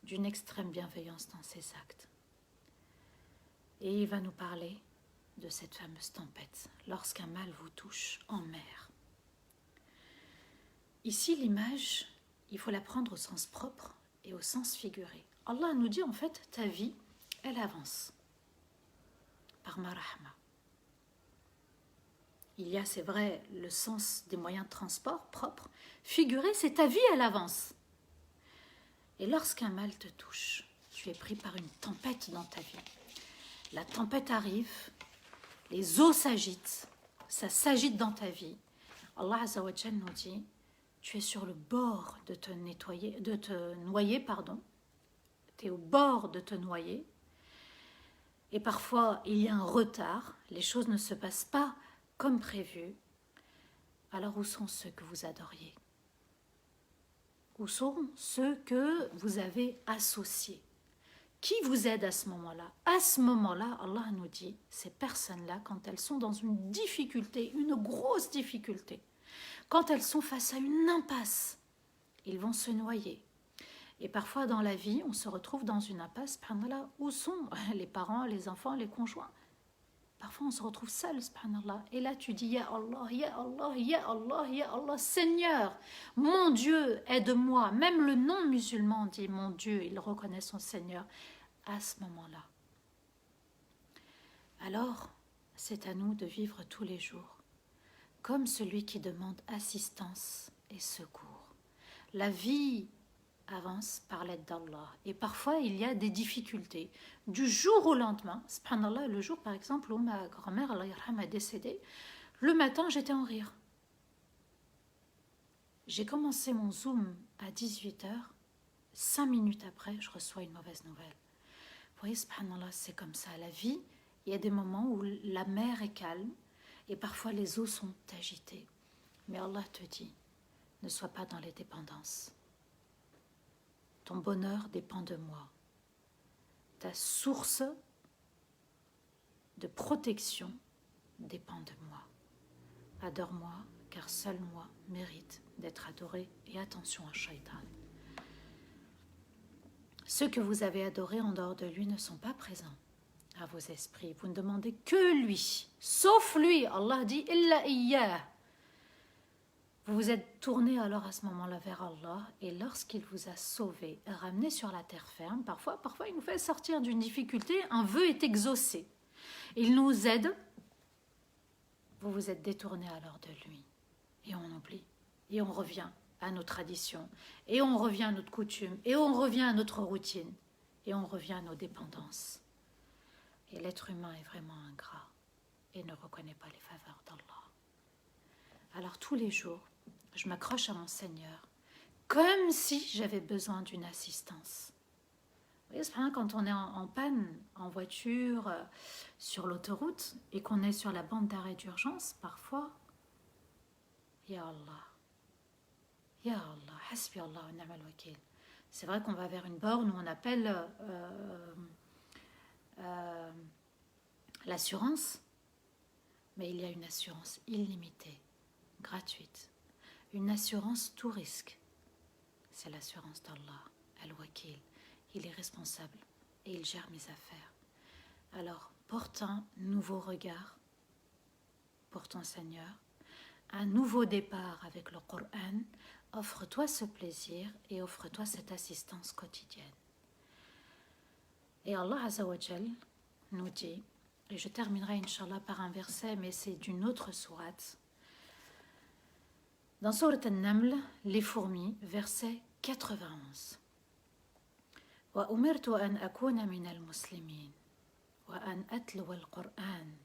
d'une extrême bienveillance dans ses actes. Et il va nous parler de cette fameuse tempête, lorsqu'un mal vous touche en mer. Ici, l'image, il faut la prendre au sens propre et au sens figuré. Allah nous dit, en fait, ta vie, elle avance par ma rahma. Il y a, c'est vrai, le sens des moyens de transport propres. Figuré, c'est ta vie, elle avance. Et lorsqu'un mal te touche, tu es pris par une tempête dans ta vie. La tempête arrive, les eaux s'agitent, ça s'agite dans ta vie. Allah Azza wa Jal nous dit, tu es sur le bord de te noyer. Tu es au bord de te noyer. Et parfois, il y a un retard, les choses ne se passent pas comme prévu. Alors où sont ceux que vous adoriez? Où sont ceux que vous avez associés? Qui vous aide à ce moment-là? À ce moment-là, Allah nous dit, ces personnes-là, quand elles sont dans une difficulté, une grosse difficulté, quand elles sont face à une impasse, ils vont se noyer. Et parfois dans la vie, on se retrouve dans une impasse, subhanallah, où sont les parents, les enfants, les conjoints? Parfois on se retrouve seul, subhanallah. Et là tu dis, Ya Allah, Ya Allah, Ya Allah, Ya Allah, Seigneur, mon Dieu, aide-moi. Même le non-musulman dit, mon Dieu, il reconnaît son Seigneur à ce moment-là. Alors, c'est à nous de vivre tous les jours comme celui qui demande assistance et secours. La vie avance par l'aide d'Allah. Et parfois, il y a des difficultés. Du jour au lendemain, subhanallah, le jour par exemple où ma grand-mère, Allah yarham, a décédé, le matin, j'étais en rire. J'ai commencé mon Zoom à 18h. 5 minutes après, je reçois une mauvaise nouvelle. Vous voyez, subhanallah, c'est comme ça. La vie, il y a des moments où la mer est calme et parfois les eaux sont agitées. Mais Allah te dit, ne sois pas dans les dépendances. Ton bonheur dépend de moi. Ta source de protection dépend de moi. Adore-moi, car seul moi mérite d'être adoré. Et attention à Shaitan. Ceux que vous avez adorés en dehors de lui ne sont pas présents à vos esprits. Vous ne demandez que lui, sauf lui. Allah dit, illa iyyah. Vous vous êtes tourné alors à ce moment-là vers Allah et lorsqu'il vous a sauvé, ramené sur la terre ferme, parfois il nous fait sortir d'une difficulté, un vœu est exaucé. Il nous aide, vous vous êtes détourné alors de lui. Et on oublie, et on revient à nos traditions, et on revient à notre coutume, et on revient à notre routine, et on revient à nos dépendances. Et l'être humain est vraiment ingrat et ne reconnaît pas les faveurs d'Allah. Alors tous les jours, je m'accroche à mon Seigneur, comme si j'avais besoin d'une assistance. Vous voyez, c'est pas quand on est en panne, en voiture, sur l'autoroute, et qu'on est sur la bande d'arrêt d'urgence, parfois, Ya Allah, Ya Allah, Hasbi Allah wa ni'mal wakil. C'est vrai qu'on va vers une borne où on appelle l'assurance, mais il y a une assurance illimitée, gratuite. Une assurance tout risque, c'est l'assurance d'Allah, Al-Wakil. Il est responsable et il gère mes affaires. Alors, porte un nouveau regard pour ton Seigneur, un nouveau départ avec le Coran. Offre-toi ce plaisir et offre-toi cette assistance quotidienne. Et Allah Azza wa Jal nous dit, et je terminerai Inch'Allah par un verset, mais c'est d'une autre sourate, dans Sourate An-Naml, les fourmis, verset 91. وأمرت أن أكون من المسلمين وأن أتلو القرآن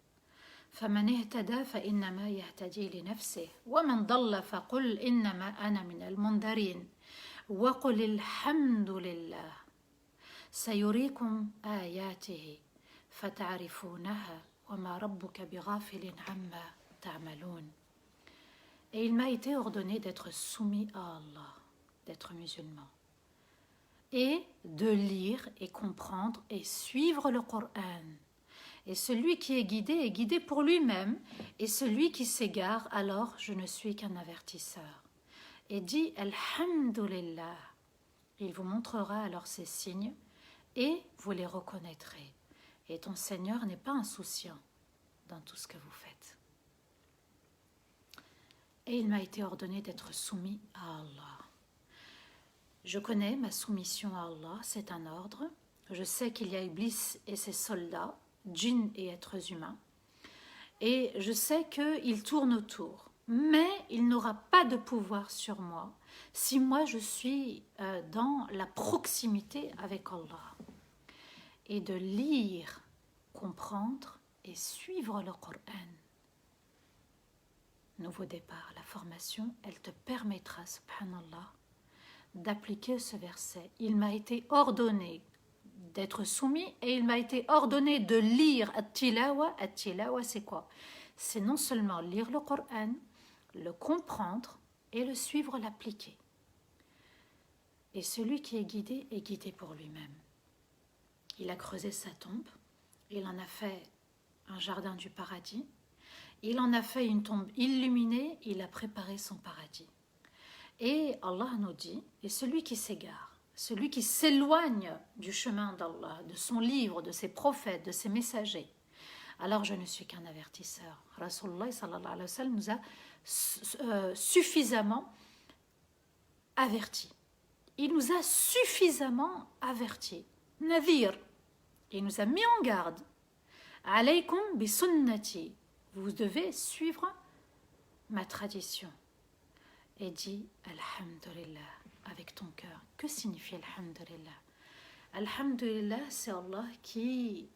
فمن اهتدى فإنما يهتدي لنفسه ومن ضل فقل إنما أنا من المنذرين وقل الحمد لله سيريكم آياته فتعرفونها وما ربك بغافل عما تعملون. Et il m'a été ordonné d'être soumis à Allah, d'être musulman, et de lire et comprendre et suivre le Coran. Et celui qui est guidé pour lui-même, et celui qui s'égare, alors je ne suis qu'un avertisseur. et dit Alhamdulillah. Il vous montrera alors ces signes et vous les reconnaîtrez. Et ton Seigneur n'est pas insouciant dans tout ce que vous faites. Et il m'a été ordonné d'être soumis à Allah. Je connais ma soumission à Allah, c'est un ordre. Je sais qu'il y a Iblis et ses soldats, djinns et êtres humains. Et je sais qu'il tourne autour. Mais il n'aura pas de pouvoir sur moi si moi je suis dans la proximité avec Allah. Et de lire, comprendre et suivre le Coran. Nouveau départ, la formation, elle te permettra, subhanallah, d'appliquer ce verset. Il m'a été ordonné d'être soumis et il m'a été ordonné de lire at-tilawa. At-tilawa, c'est quoi? C'est non seulement lire le Coran, le comprendre et le suivre, l'appliquer. Et celui qui est guidé pour lui-même. Il a creusé sa tombe, il en a fait un jardin du paradis, il en a fait une tombe illuminée, il a préparé son paradis. Et Allah nous dit, et celui qui s'égare, celui qui s'éloigne du chemin d'Allah, de son livre, de ses prophètes, de ses messagers, alors je ne suis qu'un avertisseur. Rasulullah sallallahu alayhi wa sallam nous a suffisamment avertis. Il nous a suffisamment avertis. Nadir, il nous a mis en garde. Alaykum bi sunnati. Vous devez suivre ma tradition. Et dis Alhamdulillah avec ton cœur. Que signifie Alhamdulillah? Alhamdulillah, c'est Allah qui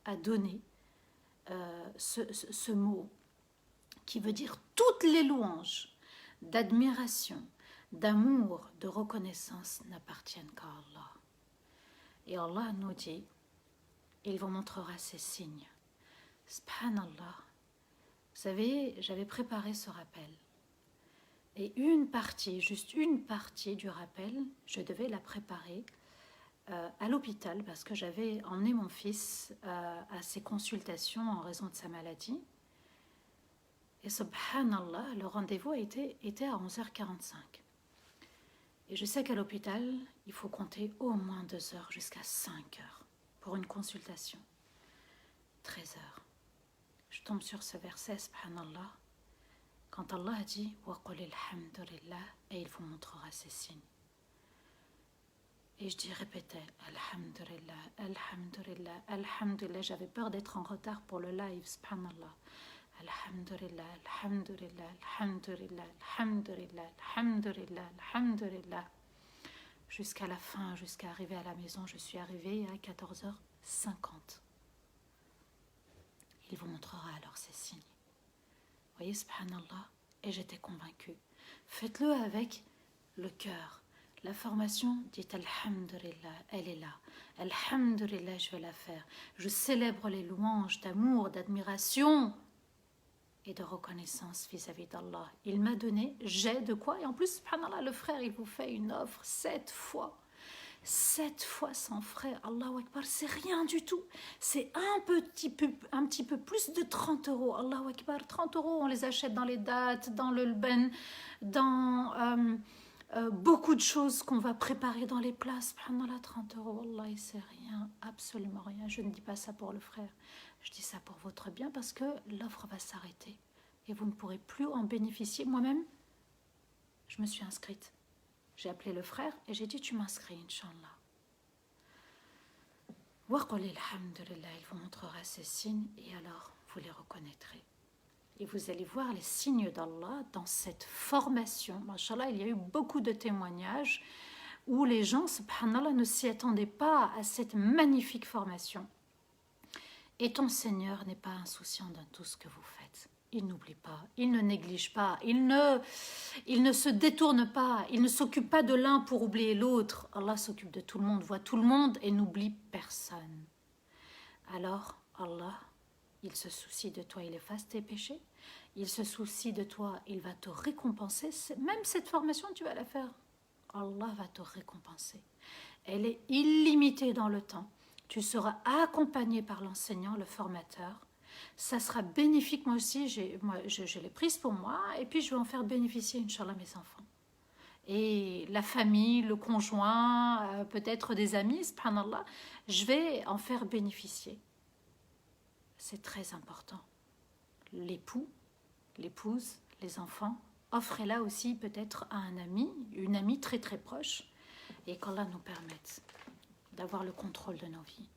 a donné ce mot qui veut dire toutes les louanges d'admiration, d'amour, de reconnaissance n'appartiennent qu'à Allah. Et Allah nous dit, il vous montrera ses signes. Subhanallah. Vous savez, j'avais préparé ce rappel. Et une partie, juste une partie du rappel, je devais la préparer à l'hôpital parce que j'avais emmené mon fils à ses consultations en raison de sa maladie. Et subhanallah, le rendez-vous était à 11h45. Et je sais qu'à l'hôpital, il faut compter au moins 2 heures jusqu'à 5 heures pour une consultation. 13 heures. Je tombe sur ce verset, subhanallah, quand Allah a dit « Wa qul alhamdulillah » et il vous montrera ses signes. Et je répétais « Alhamdulillah, alhamdulillah, alhamdulillah ». J'avais peur d'être en retard pour le live, subhanallah. Alhamdulillah, alhamdulillah, alhamdulillah, alhamdulillah, alhamdulillah, alhamdulillah. Jusqu'à la fin, jusqu'à arriver à la maison, je suis arrivée à 14h50. Il vous montrera alors ces signes. Vous voyez, subhanallah, et j'étais convaincue. Faites-le avec le cœur. La formation, dites Alhamdulillah, elle est là. Alhamdulillah, je vais la faire. Je célèbre les louanges d'amour, d'admiration et de reconnaissance vis-à-vis d'Allah. Il m'a donné, j'ai de quoi. Et en plus, subhanallah, le frère, il vous fait une offre 7 fois. 7 fois sans frais, Allahu Akbar, c'est rien du tout. C'est un petit peu plus de 30 euros. Allahu Akbar, 30 euros, on les achète dans les dates, dans le lben, dans beaucoup de choses qu'on va préparer dans les plats. Subhanallah, 30 euros, Wallah, c'est rien, absolument rien. Je ne dis pas ça pour le frère, je dis ça pour votre bien parce que l'offre va s'arrêter et vous ne pourrez plus en bénéficier. Moi-même, je me suis inscrite. J'ai appelé le frère et j'ai dit, tu m'inscris, Inch'Allah. Wa qul alhamdulillah, il vous montrera ces signes et alors vous les reconnaîtrez. Et vous allez voir les signes d'Allah dans cette formation. Masha'Allah, il y a eu beaucoup de témoignages où les gens, subhanallah, ne s'y attendaient pas à cette magnifique formation. Et ton Seigneur n'est pas insouciant de tout ce que vous faites. Il n'oublie pas, il ne néglige pas, il ne se détourne pas, il ne s'occupe pas de l'un pour oublier l'autre. Allah s'occupe de tout le monde, voit tout le monde et n'oublie personne. Alors, Allah, il se soucie de toi, il efface tes péchés. Il se soucie de toi, il va te récompenser. Même cette formation, tu vas la faire. Allah va te récompenser. Elle est illimitée dans le temps. Tu seras accompagné par l'enseignant, le formateur. Ça sera bénéfique, moi aussi, je l'ai prise pour moi, et puis je vais en faire bénéficier, Inch'Allah, mes enfants. Et la famille, le conjoint, peut-être des amis, subhanallah, je vais en faire bénéficier. C'est très important. L'époux, l'épouse, les enfants, offrez-la aussi peut-être à un ami, une amie très très proche, et qu'Allah nous permette d'avoir le contrôle de nos vies,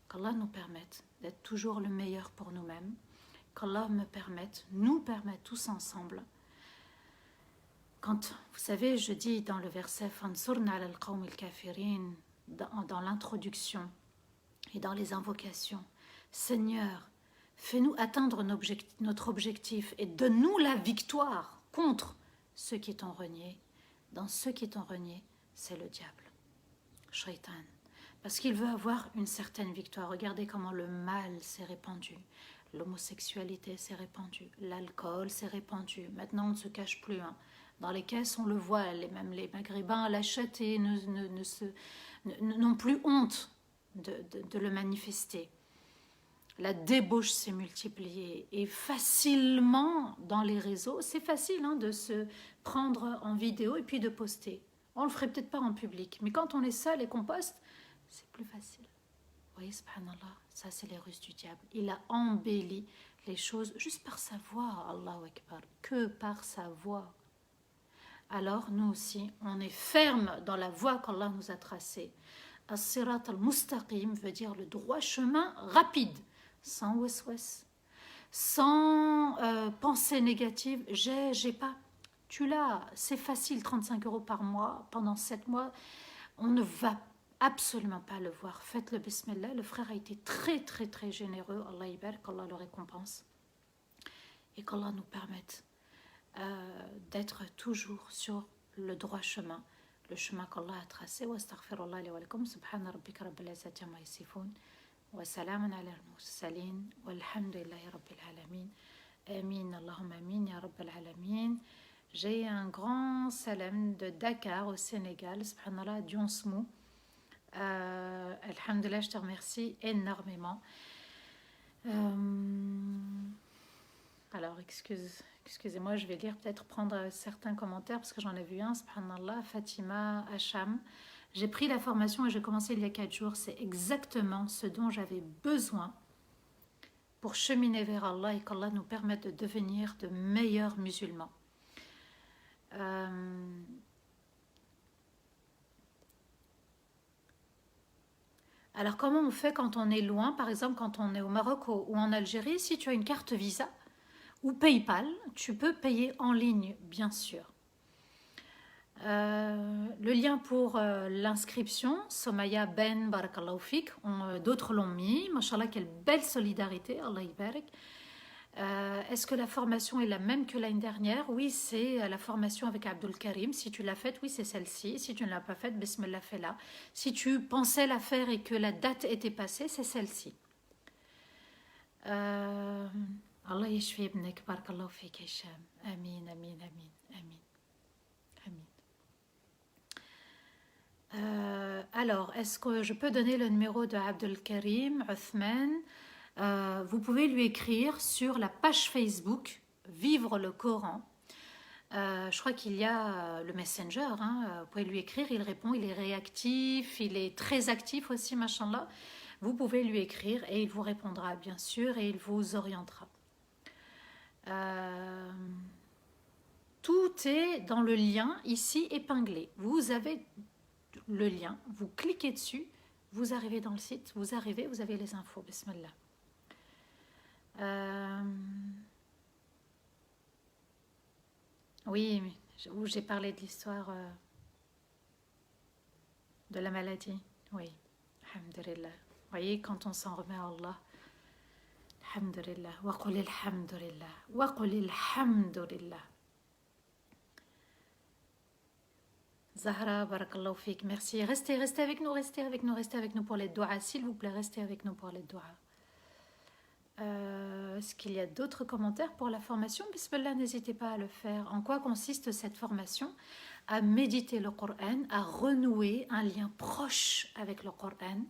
qu'Allah nous permette d'être toujours le meilleur pour nous-mêmes, qu'Allah nous permette tous ensemble. Quand, vous savez, je dis dans le verset Fansurna al-qawm al-kafirin, dans l'introduction et dans les invocations, Seigneur, fais-nous atteindre notre objectif et donne-nous la victoire contre ceux qui t'ont renié. Dans ceux qui t'ont renié, c'est le diable, Shaitan. Parce qu'il veut avoir une certaine victoire. Regardez comment le mal s'est répandu. L'homosexualité s'est répandue. L'alcool s'est répandu. Maintenant, on ne se cache plus. Dans les caisses, on le voit. Même les Maghrébins l'achètent et n'ont plus honte de le manifester. La débauche s'est multipliée et facilement dans les réseaux, c'est facile de se prendre en vidéo et puis de poster. On le ferait peut-être pas en public, mais quand on est seul et qu'on poste, c'est plus facile. Vous voyez, subhanallah, ça c'est les ruses du diable. Il a embelli les choses juste par sa voix, Allahu Akbar, que par sa voix. Alors nous aussi, on est ferme dans la voie qu'Allah nous a tracée. As-sirat al-mustaqim veut dire le droit chemin rapide, sans waswas, sans pensée négative. J'ai pas. Tu l'as, c'est facile, 35 € par mois, pendant 7 mois. On ne va absolument pas le voir. Faites le bismillah. Le frère a été très, très, très généreux. Allah ibarak, qu'Allah le récompense. Et qu'Allah nous permette d'être toujours sur le droit chemin, le chemin qu'Allah a tracé. Wa astaghfirullah li wa lakum. Subhana rabbika rabbil izzati amma yasifun. Wa salamun ala al-mursalin. Walhamdulillahi rabbil alamin. Amin. Allahumma amin ya rabbil alamin. J'ai un grand salam de Dakar au Sénégal. Subhanallah, Dionsmou. Alhamdulillah, je te remercie énormément. Alors, excusez-moi, je vais lire, peut-être prendre certains commentaires parce que j'en ai vu un. Subhanallah, Fatima Hacham. J'ai pris la formation et j'ai commencé il y a 4 jours. C'est exactement ce dont j'avais besoin pour cheminer vers Allah et qu'Allah nous permette de devenir de meilleurs musulmans. Alors comment on fait quand on est loin, par exemple quand on est au Maroc ou en Algérie? Si tu as une carte Visa ou PayPal, tu peux payer en ligne, bien sûr. Le lien pour l'inscription, Somaya Ben Barakallahu Fik, d'autres l'ont mis. Mashallah, quelle belle solidarité, Allah Ibarak. Est-ce que la formation est la même que l'année dernière? Oui, c'est la formation avec Abdul Karim. Si tu l'as faite, oui, c'est celle-ci. Si tu ne l'as pas faite, bismillah, fais-la. Si tu pensais la faire et que la date était passée, c'est celle-ci. Allah yashfi ibnek, barakallahu fik, Hisham. Amin, amin, amin, amin. Amin. Alors, est-ce que je peux donner le numéro de Abdul Karim, Uthman? Vous pouvez lui écrire sur la page Facebook Vivre le Coran. Je crois qu'il y a le Messenger, vous pouvez lui écrire, il répond, il est réactif, il est très actif aussi, machallah. Vous pouvez lui écrire et il vous répondra bien sûr et il vous orientera. Tout est dans le lien ici épinglé. Vous avez le lien, vous cliquez dessus, vous arrivez dans le site, vous avez les infos, bismillah. Oui, où j'ai parlé de l'histoire de la maladie. Oui, alhamdulillah. Vous voyez, quand on s'en remet à Allah, alhamdulillah. Wa qul alhamdulillah. Wa qul alhamdulillah. Zahra, barakallahu fik, merci. Restez avec nous, restez avec nous pour les doigts. S'il vous plaît, restez avec nous pour les doigts. Est-ce qu'il y a d'autres commentaires pour la formation? Bismillah, n'hésitez pas à le faire. En quoi consiste cette formation? à méditer le Coran, à renouer un lien proche avec le Coran,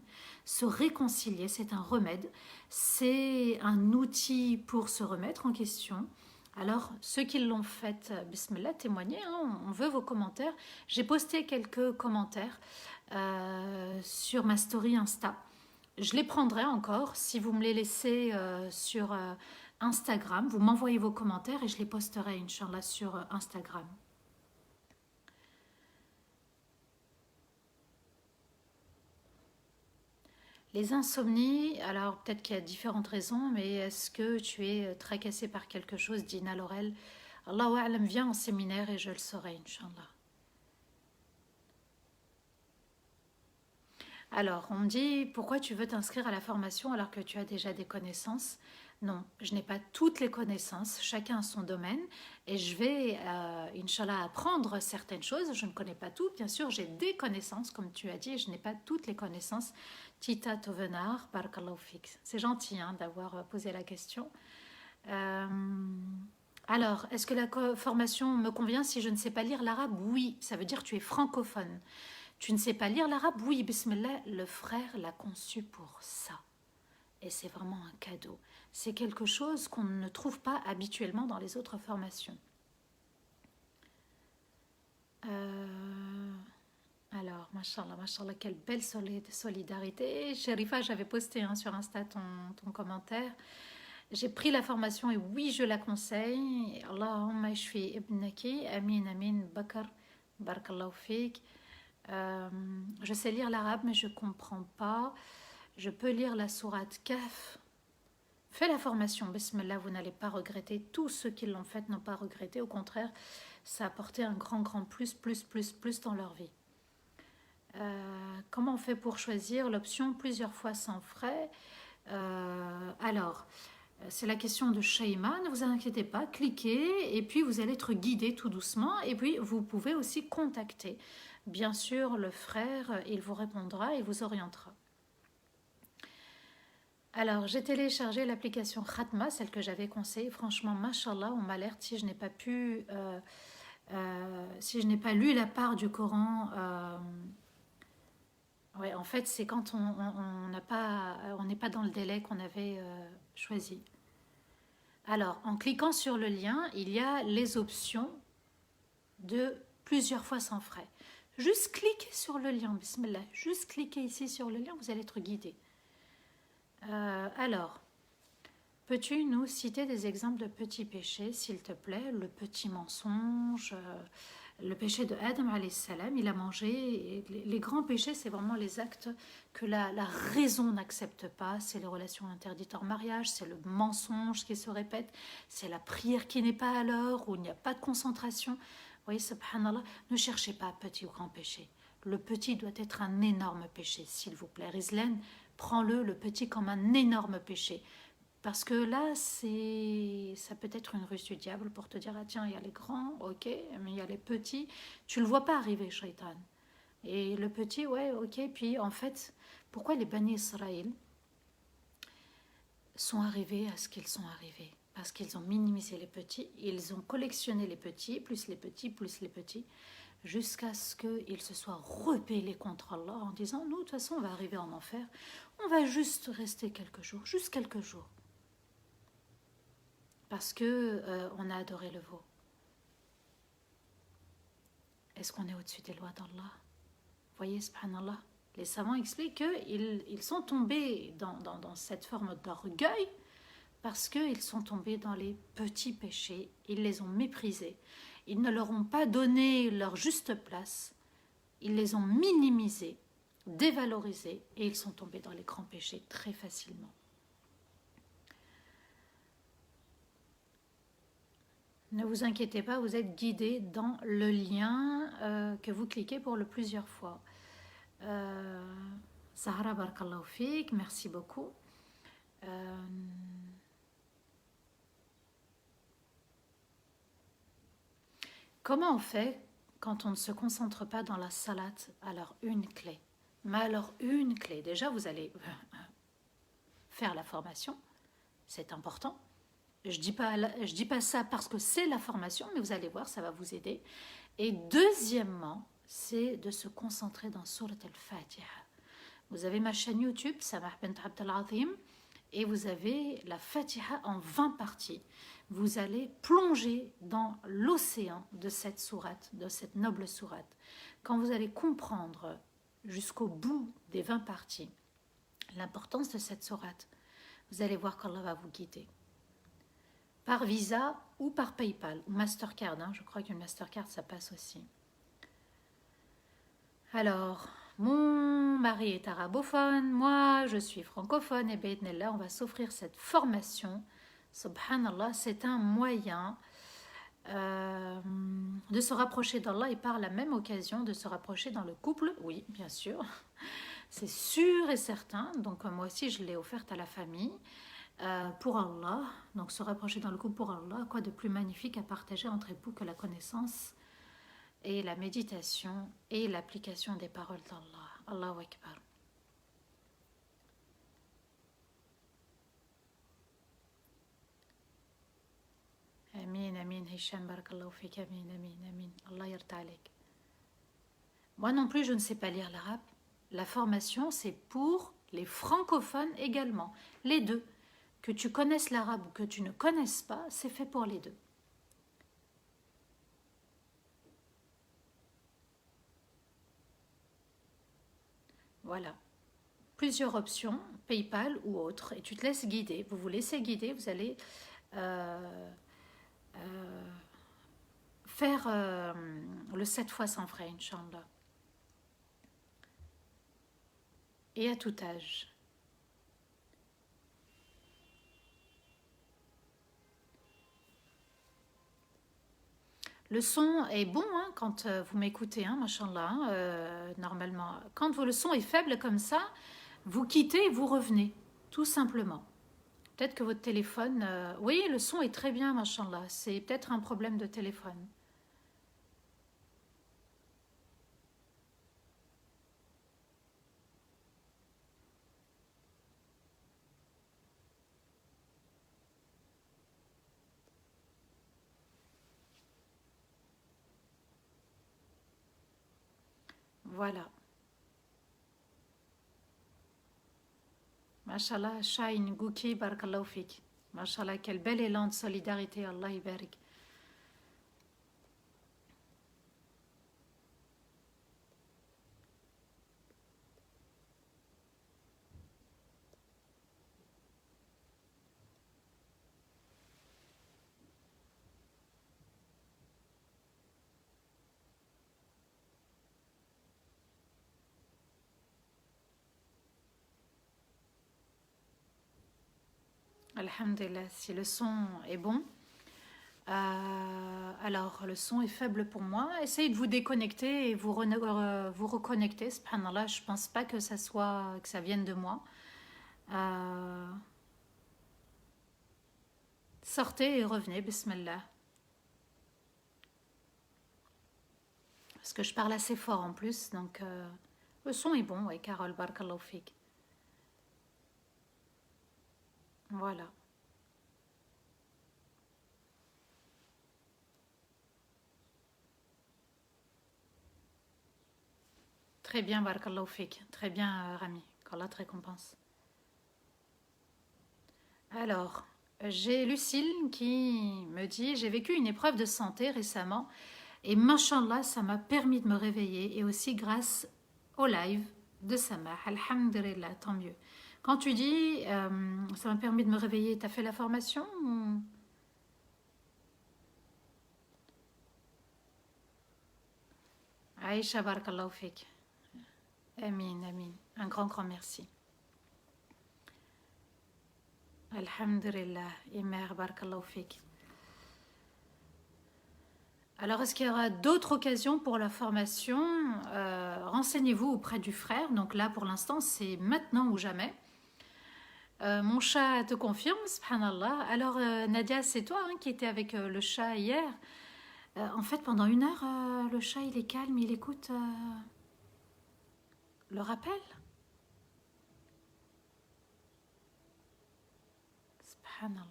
se réconcilier, c'est un remède, c'est un outil pour se remettre en question. Alors, ceux qui l'ont fait, bismillah, témoignez, hein, on veut vos commentaires. J'ai posté quelques commentaires sur ma story Insta. Je les prendrai encore si vous me les laissez sur Instagram. Vous m'envoyez vos commentaires et je les posterai, Inch'Allah, sur Instagram. Les insomnies, alors peut-être qu'il y a différentes raisons, mais est-ce que tu es tracassé par quelque chose, Dina Laurel? Allahu A'lam, viens en séminaire et je le saurai, Inch'Allah. Alors, on me dit, pourquoi tu veux t'inscrire à la formation alors que tu as déjà des connaissances? Non, je n'ai pas toutes les connaissances, chacun a son domaine, et je vais, Inch'Allah, apprendre certaines choses. Je ne connais pas tout, bien sûr, j'ai des connaissances, comme tu as dit, et je n'ai pas toutes les connaissances. Tita Tovenar, Barakallahu Fik. C'est gentil hein, d'avoir posé la question. Euh, alors, est-ce que la formation me convient si je ne sais pas lire l'arabe? Oui, ça veut dire que tu es francophone. Tu ne sais pas lire l'arabe? Oui, bismillah, le frère l'a conçu pour ça. Et c'est vraiment un cadeau. C'est quelque chose qu'on ne trouve pas habituellement dans les autres formations. Alors, mashallah, quelle belle solidarité. Sherifa, j'avais posté hein, sur Insta ton commentaire. J'ai pris la formation et oui, je la conseille. Allahumma ishfi ibnaki, amin, amin, bakar, barakallahu fik. Je sais lire l'arabe, mais je ne comprends pas. Je peux lire la sourate Kaf. Fais la formation, bismillah, vous n'allez pas regretter. Tous ceux qui l'ont faite n'ont pas regretté. Au contraire, ça a apporté un grand plus dans leur vie. Comment on fait pour choisir l'option plusieurs fois sans frais? Alors, c'est la question de Shaima, ne vous inquiétez pas, cliquez et puis vous allez être guidé tout doucement et puis vous pouvez aussi contacter. Bien sûr, le frère, il vous répondra, il vous orientera. Alors, j'ai téléchargé l'application Khatma, celle que j'avais conseillée. Franchement, mashallah, on m'alerte si je n'ai pas pu, si je n'ai pas lu la part du Coran. Ouais, en fait, c'est quand on n'est pas dans le délai qu'on avait choisi. Alors, en cliquant sur le lien, il y a les options de plusieurs fois sans frais. Juste cliquez sur le lien, bismillah. Juste cliquez ici sur le lien, vous allez être guidé. Alors, peux-tu nous citer des exemples de petits péchés, s'il te plaît? Le petit mensonge, le péché de Adam alayhi salam, il a mangé. Les grands péchés, c'est vraiment les actes que la raison n'accepte pas. C'est les relations interdites hors mariage, c'est le mensonge qui se répète, c'est la prière qui n'est pas à l'heure, où il n'y a pas de concentration. Vous voyez, subhanallah, ne cherchez pas petit ou grand péché. Le petit doit être un énorme péché, s'il vous plaît. Rizlan, prends-le, le petit, comme un énorme péché. Parce que là, ça peut être une ruse du diable pour te dire, ah tiens, il y a les grands, ok, mais il y a les petits. Tu ne le vois pas arriver, shaitan. Et le petit, ouais, ok. Puis en fait, pourquoi les Bani Israël sont arrivés à ce qu'ils sont arrivés? Parce qu'ils ont minimisé les petits, ils ont collectionné les petits, plus les petits, jusqu'à ce qu'ils se soient rebellés contre Allah en disant, nous, de toute façon, on va arriver en enfer, on va juste rester quelques jours, juste quelques jours. Parce que on a adoré le veau. Est-ce qu'on est au-dessus des lois d'Allah? Vous voyez, subhanallah, les savants expliquent qu'ils sont tombés dans cette forme d'orgueil parce qu'ils sont tombés dans les petits péchés, ils les ont méprisés, ils ne leur ont pas donné leur juste place, ils les ont minimisés, dévalorisés et ils sont tombés dans les grands péchés très facilement. Ne vous inquiétez pas, vous êtes guidé dans le lien que vous cliquez pour le plusieurs fois. Zahra barakallahu fik, merci beaucoup. Comment on fait quand on ne se concentre pas dans la salade? Alors une clé. Mais alors une clé. Déjà, vous allez faire la formation, c'est important. Je dis pas ça parce que c'est la formation, mais vous allez voir, ça va vous aider. Et deuxièmement, c'est de se concentrer dans Surat al-Fatiha. Vous avez ma chaîne YouTube, Samah bint Abd al-Azim, et vous avez la Fatiha en 20 parties. Vous allez plonger dans l'océan de cette sourate, de cette noble sourate. Quand vous allez comprendre jusqu'au bout des 20 parties l'importance de cette sourate, vous allez voir qu'Allah va vous guider. Par Visa ou par PayPal ou Mastercard. Je crois qu'une Mastercard, ça passe aussi. Alors, mon mari est arabophone, moi je suis francophone, et Beidnellah, on va s'offrir cette formation. Subhanallah, c'est un moyen de se rapprocher d'Allah et par la même occasion de se rapprocher dans le couple. Oui, bien sûr, c'est sûr et certain. Donc moi aussi, je l'ai offerte à la famille. Pour Allah, donc se rapprocher dans le couple pour Allah, quoi de plus magnifique à partager entre époux que la connaissance et la méditation et l'application des paroles d'Allah. Allahu Akbar. Amin, amin, Hicham, barakallahu fik, amin, amin, amin. Allah yarda alik. Moi non plus, je ne sais pas lire l'arabe. La formation, c'est pour les francophones également. Les deux. Que tu connaisses l'arabe ou que tu ne connaisses pas, c'est fait pour les deux. Voilà. Plusieurs options, PayPal ou autre, et tu te laisses guider. Vous vous laissez guider, vous allez faire le 7 fois sans frais, Inch'Allah. Et à tout âge. Le son est bon quand vous m'écoutez, machallah, normalement. Quand le son est faible comme ça, vous quittez et vous revenez, tout simplement. Peut-être que votre téléphone... oui, le son est très bien, machallah. C'est peut-être un problème de téléphone. Voilà. Mashallah, Shine, Gouki, barakallahu fik. Mashallah, quel bel élan de solidarité, Allah ibarik. Alhamdulillah, si le son est bon. Alors, le son est faible pour moi. Essayez de vous déconnecter et vous reconnecter. Subhanallah, je pense pas que ça vienne de moi. Sortez et revenez, bismillah. Parce que je parle assez fort en plus, donc le son est bon, oui, Carole, barakallahu fik. Voilà. Très bien, barakallahu fik. Très bien, Rami. Qu'Allah te récompense. Alors, j'ai Lucille qui me dit: j'ai vécu une épreuve de santé récemment et mashallah, ça m'a permis de me réveiller et aussi grâce au live de Samah. Alhamdulillah, tant mieux. Quand tu dis ça m'a permis de me réveiller, t'as fait la formation ou... Aïcha, barakallahu fik. Amin, amin. Un grand, grand merci. Alhamdulillah. Imer, barakallahu fik. Alors, est-ce qu'il y aura d'autres occasions pour la formation? Renseignez-vous auprès du frère. Donc là, pour l'instant, c'est maintenant ou jamais. Mon chat te confirme, subhanallah. Alors, Nadia, c'est toi qui étais avec le chat hier. En fait, pendant 1 heure, le chat, il est calme, il écoute le rappel. Subhanallah.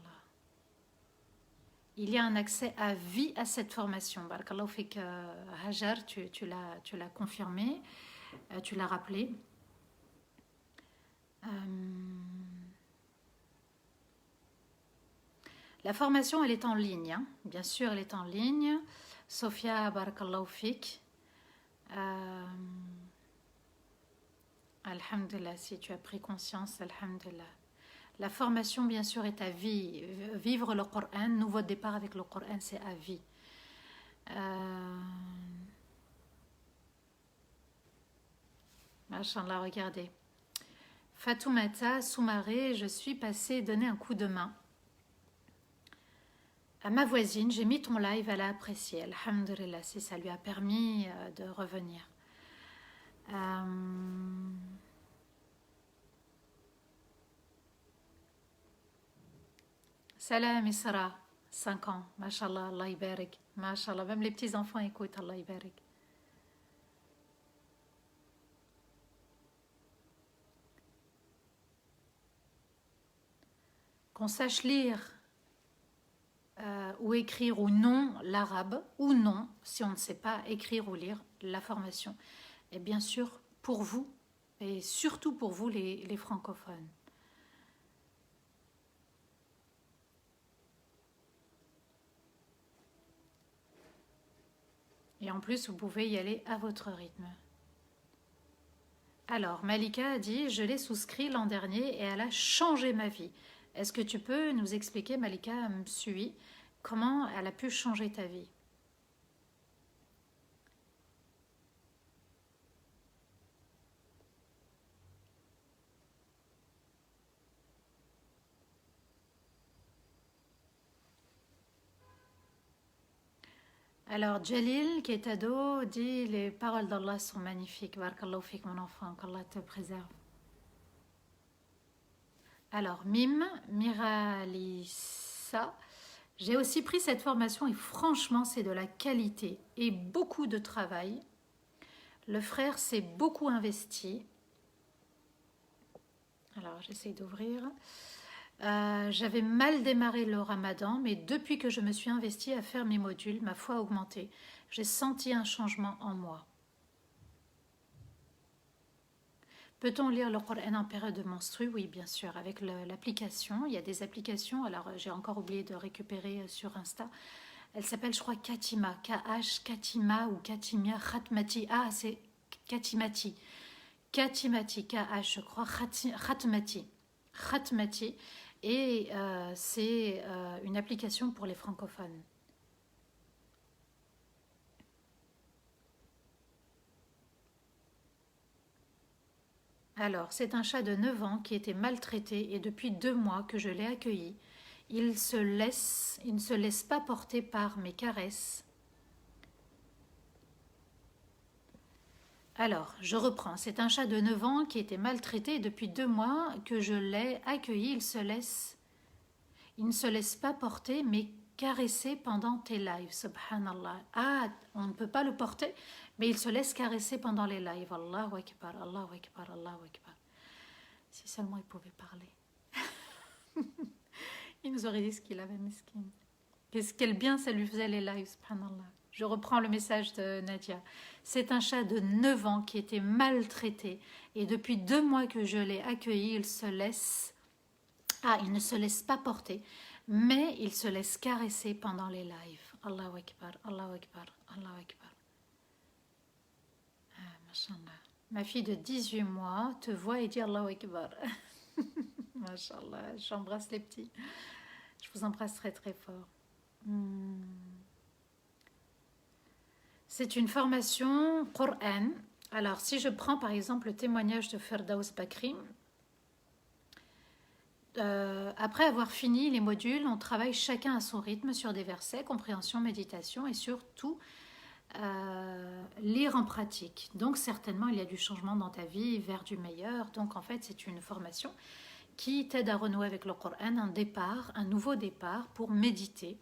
il y a un accès à vie à cette formation. Barakallahu fik, Hajar, tu l'as confirmé, tu l'as rappelé. La formation, elle est en ligne. Hein. Bien sûr, elle est en ligne. Sophia, barakallahu fik. Alhamdulillah, si tu as pris conscience, alhamdulillah. La formation, bien sûr, est à vie. Vivre le Coran, nouveau départ avec le Coran, c'est à vie. Machallah, regardez. Fatoumata Soumaré, je suis passée donner un coup de main à ma voisine. J'ai mis ton live, elle a apprécié. Alhamdulillah, si ça lui a permis de revenir. Salam Isra, 5 ans. Mashallah, Allah ibarik. Mashallah, même les petits-enfants écoutent, Allah ibarik. Qu'on sache lire ou écrire ou non l'arabe, ou non, si on ne sait pas écrire ou lire la formation. Et bien sûr, pour vous, et surtout pour vous les francophones. Et en plus, vous pouvez y aller à votre rythme. Alors, Malika a dit, je l'ai souscrit l'an dernier et elle a changé ma vie. Est-ce que tu peux nous expliquer, Malika Msui, comment elle a pu changer ta vie? Alors, Jalil, qui est ado, dit, les paroles d'Allah sont magnifiques. Barakallahu fik, mon enfant, qu'Allah te préserve. Alors, Miralissa, j'ai aussi pris cette formation et franchement, c'est de la qualité et beaucoup de travail. Le frère s'est beaucoup investi. Alors, j'essaie d'ouvrir. J'avais mal démarré le ramadan, mais depuis que je me suis investie à faire mes modules, ma foi a augmenté. J'ai senti un changement en moi. Peut-on lire le Coran en période de menstru? Oui, bien sûr, avec l'application. Il y a des applications, alors j'ai encore oublié de récupérer sur Insta. Elle s'appelle, je crois, Katima. K-H, Katima ou Katimia, Khatmati. Ah, c'est Katimati. Katimati, K-H, je crois, Khatmati. Khatmati. Et c'est une application pour les francophones. Alors, c'est un chat de 9 ans qui était maltraité et depuis 2 mois que je l'ai accueilli. Il ne se laisse pas porter par mes caresses. Alors, je reprends. C'est un chat de 9 ans qui était maltraité et depuis 2 mois que je l'ai accueilli. Il ne se laisse pas porter mais caresser pendant tes lives. Subhanallah. Ah, on ne peut pas le porter, mais il se laisse caresser pendant les lives. Allahu Akbar, Allahu Akbar, Allahu Akbar. Si seulement il pouvait parler. Il nous aurait dit ce qu'il avait, mesquin. Quel bien ça lui faisait les lives, subhanallah. Je reprends le message de Nadia. C'est un chat de 9 ans qui était maltraité et depuis 2 mois que je l'ai accueilli, il ne se laisse pas porter, mais il se laisse caresser pendant les lives. Allahu Akbar, Allahu Akbar, Allahu Akbar. Ah, mashallah. Ma fille de 18 mois te voit et dit Allahu Akbar. Mashallah, j'embrasse les petits. Je vous embrasse très très fort. C'est une formation Coran. Alors, si je prends par exemple le témoignage de Ferdaous Bakri, après avoir fini les modules, on travaille chacun à son rythme sur des versets, compréhension, méditation et surtout lire en pratique. Donc certainement, il y a du changement dans ta vie vers du meilleur. Donc en fait, c'est une formation qui t'aide à renouer avec le Coran, un nouveau départ pour méditer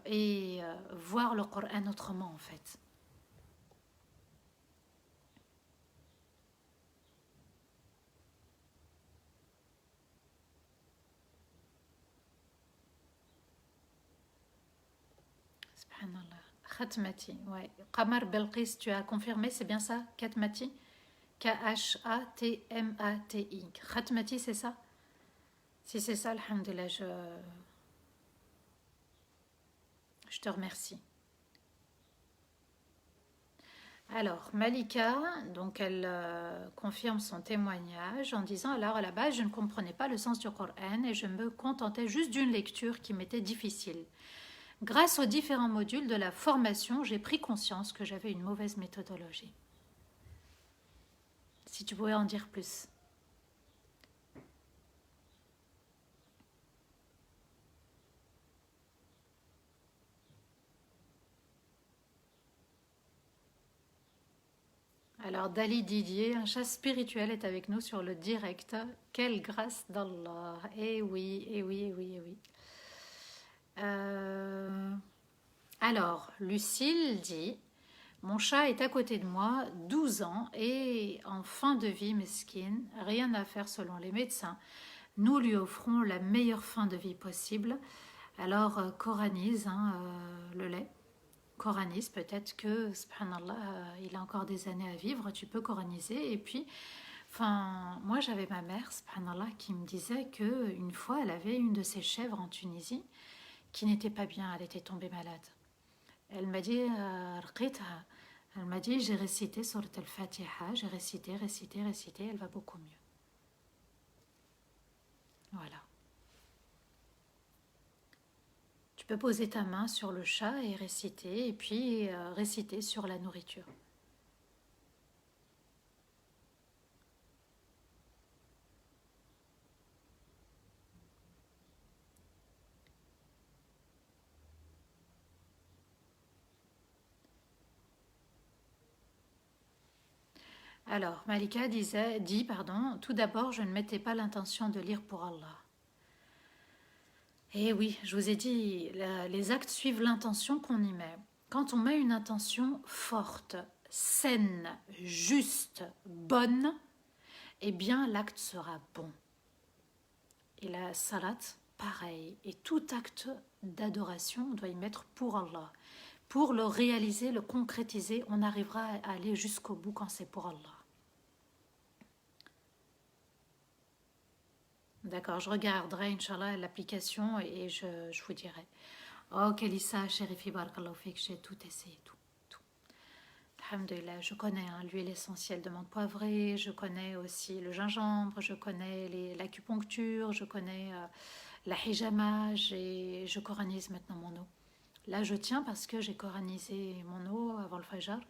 et voir le Coran autrement en fait. subhanallah. Khatmati, ouais. Qamar Belqis, tu as confirmé, c'est bien ça? Khatmati? Khatmati. Khatmati, c'est ça? Si c'est ça, alhamdoulilah, je te remercie. Alors, Malika, donc elle confirme son témoignage en disant, alors à la base, je ne comprenais pas le sens du Coran et je me contentais juste d'une lecture qui m'était difficile. Grâce aux différents modules de la formation, j'ai pris conscience que j'avais une mauvaise méthodologie. Si tu pouvais en dire plus. Alors, Dali Didier, un chat spirituel, est avec nous sur le direct. Quelle grâce d'Allah. Eh oui, eh oui, eh oui, eh oui. Alors, Lucille dit, mon chat est à côté de moi, 12 ans, et en fin de vie, mesquine, rien à faire selon les médecins. Nous lui offrons la meilleure fin de vie possible. Alors, coranise le lait. Coranise, peut-être que, subhanallah, il a encore des années à vivre, tu peux coraniser. Et puis, enfin, moi j'avais ma mère, subhanallah, qui me disait qu'une fois, elle avait une de ses chèvres en Tunisie qui n'était pas bien, elle était tombée malade. Elle m'a dit, elle m'a dit, j'ai récité Surat al-Fatiha, j'ai récité, elle va beaucoup mieux. Voilà. Tu peux poser ta main sur le chat et réciter, et puis réciter sur la nourriture. Alors, Malika dit, tout d'abord, je ne mettais pas l'intention de lire pour Allah. Et oui, je vous ai dit, les actes suivent l'intention qu'on y met. Quand on met une intention forte, saine, juste, bonne, eh bien l'acte sera bon. Et la salat, pareil. Et tout acte d'adoration, on doit y mettre pour Allah. Pour le réaliser, le concrétiser, on arrivera à aller jusqu'au bout quand c'est pour Allah. D'accord, je regarderai, Inch'Allah, l'application et je vous dirai. Oh, Kelissa, Chérifi, barakallahu fik, j'ai tout essayé, tout. Alhamdulillah, je connais l'huile essentielle de menthe poivrée, je connais aussi le gingembre, je connais l'acupuncture, je connais la hijama, je coranise maintenant mon eau. Là, je tiens parce que j'ai coranisé mon eau avant le fajr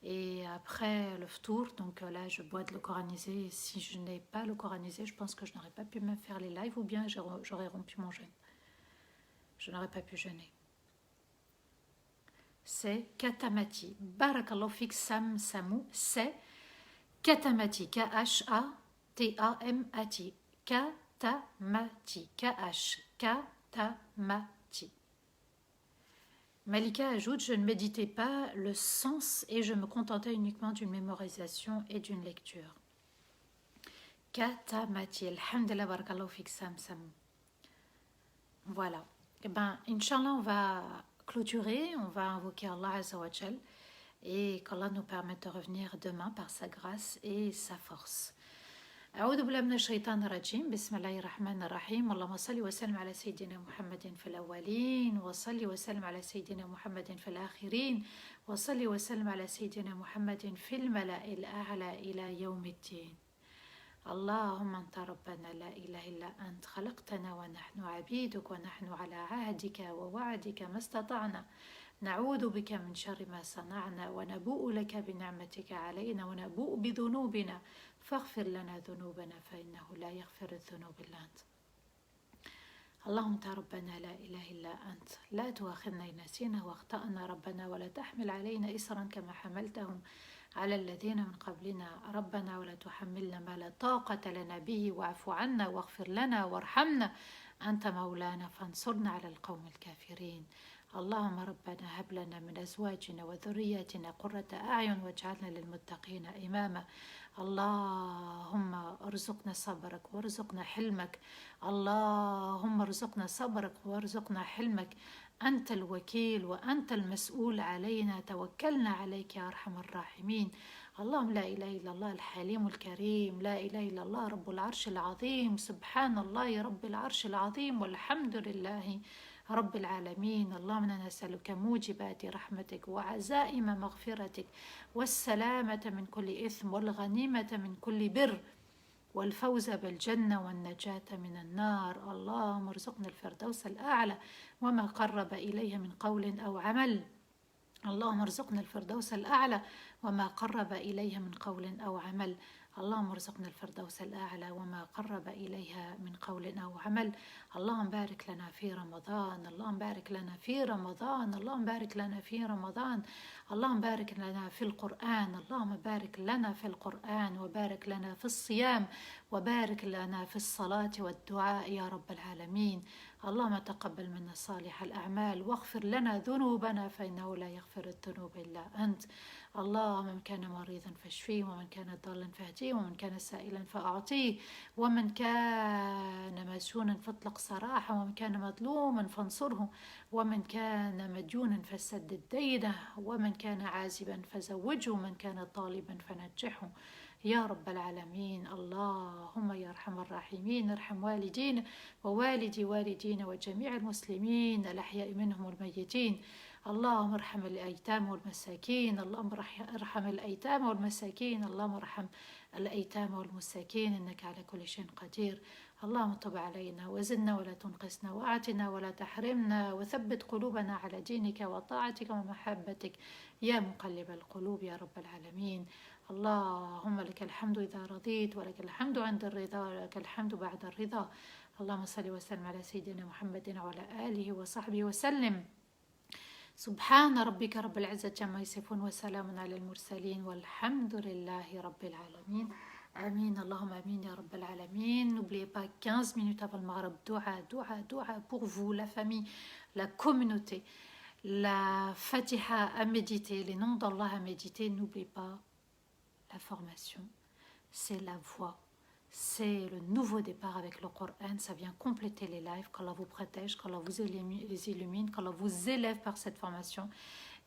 et après le ftour, donc là, je bois de l'eau coranisée. Et si je n'ai pas l'eau coranisée, je pense que je n'aurais pas pu me faire les lives ou bien j'aurais rompu mon jeûne. Je n'aurais pas pu jeûner. C'est Katamati. Barakallahu fik Sam Samou. C'est Katamati. K-H-A-T-A-M-A-T. Katamati. Katamati. Malika ajoute, je ne méditais pas le sens et je me contentais uniquement d'une mémorisation et d'une lecture. Katamati. Alhamdulillah, barakallahu fik Sam Samou. Voilà. Eh bien, Inch'Allah, on va clôturer, on va invoquer Allah Azzawajal et qu'Allah nous permette de revenir demain par sa grâce et sa force. أعوذ بالله من الشيطان الرجيم بسم الله الرحمن الرحيم اللهم صل وسلم على سيدنا محمد في الأولين وصل وسلم على سيدنا محمد في الآخرين وصل وسلم على سيدنا محمد في الملأ الأعلى إلى يوم الدين اللهم أنت ربنا لا إله إلا أنت خلقتنا ونحن عبيدك ونحن على عهدك ووعدك ما استطعنا نعوذ بك من شر ما صنعنا ونبوء لك بنعمتك علينا ونبوء بذنوبنا فاغفر لنا ذنوبنا فإنه لا يغفر الذنوب إلا أنت اللهم أنت ربنا لا إله إلا أنت لا تؤاخذنا إن نسينا واخطأنا ربنا ولا تحمل علينا إصرا كما حملتهم على الذين من قبلنا ربنا ولا تحملنا ما لا طاقة لنا به واعف عنا واغفر لنا وارحمنا أنت مولانا فانصرنا على القوم الكافرين اللهم ربنا هب لنا من أزواجنا وذرياتنا قرة أعين واجعلنا للمتقين إماما اللهم ارزقنا صبرك وارزقنا حلمك. اللهم ارزقنا صبرك وارزقنا حلمك. أنت الوكيل وأنت المسؤول علينا، توكلنا عليك يا أرحم الراحمين. اللهم لا إله إلا الله الحليم الكريم، لا إله إلا الله رب العرش العظيم، سبحان الله رب العرش العظيم، والحمد لله رب العالمين. اللهم إنا نسألك موجبات رحمتك وعزائم مغفرتك والسلامة من كل إثم والغنيمة من كل بر والفوز بالجنة والنجاة من النار. اللهم ارزقنا الفردوس الأعلى وما قرب إليه من قول أو عمل. اللهم ارزقنا الفردوس الأعلى وما قرب إليها من قول أو عمل. اللهم ارزقنا الفردوس الأعلى وما قرب إليها من قول أو عمل. اللهم بارك لنا في رمضان، اللهم بارك لنا في رمضان، اللهم بارك لنا في رمضان. اللهم بارك لنا في القرآن، اللهم بارك لنا في القرآن، وبارك لنا في الصيام، وبارك لنا في الصلاة والدعاء يا رب العالمين. اللهم تقبل منا صالح الأعمال واغفر لنا ذنوبنا فإنه لا يغفر الذنوب إلا أنت. اللهم من كان مريضا فاشفيه، ومن كان ضالا فاهديه، ومن كان سائلا فأعطيه، ومن كان مسجونا فاطلق سراحه، ومن كان مظلوما فانصره، ومن كان مديونا فسدد دينه، ومن كان عازبا فزوجه، ومن كان طالبا فنجحه يا رب العالمين. اللهم يا أرحم الراحمين ارحم والدينا ووالدي والدينا وجميع المسلمين الأحياء منهم والميتين. اللهم ارحم الأيتام والمساكين، اللهم ارحم الأيتام والمساكين، اللهم ارحم الأيتام والمساكين، إنك على كل شيء قدير. اللهم طب علينا وزدنا ولا تنقصنا، وأعتنا ولا تحرمنا، وثبت قلوبنا على دينك وطاعتك ومحبتك يا مقلب القلوب يا رب العالمين. اللهم لك الحمد إذا رضيت، ولك الحمد عند الرضا، ولك الحمد بعد الرضا. اللهم صل وسلم على سيدنا محمد وعلى آله وصحبه وسلم. سبحان ربك رب العزة عما يصفون، وسلام على المرسلين، والحمد لله رب العالمين. Amin, Allahumma amin, ya Rabbal Alamin. N'oubliez pas 15 minutes avant le Maghrib, dua pour vous, la famille, la communauté, la Fatiha à méditer, les noms d'Allah à méditer. N'oubliez pas la formation, c'est la voie, c'est le nouveau départ avec le Coran. Ça vient compléter les lives, qu'Allah vous protège, qu'Allah vous les illumine, qu'Allah vous élève par cette formation.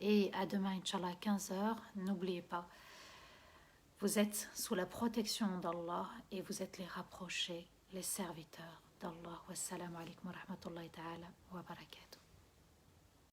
Et à demain, Inch'Allah, 15h. N'oubliez pas, vous êtes sous la protection d'Allah et vous êtes les rapprochés, les serviteurs d'Allah. Wassalamu alaikum wa rahmatullahi ta'ala wa barakatuh.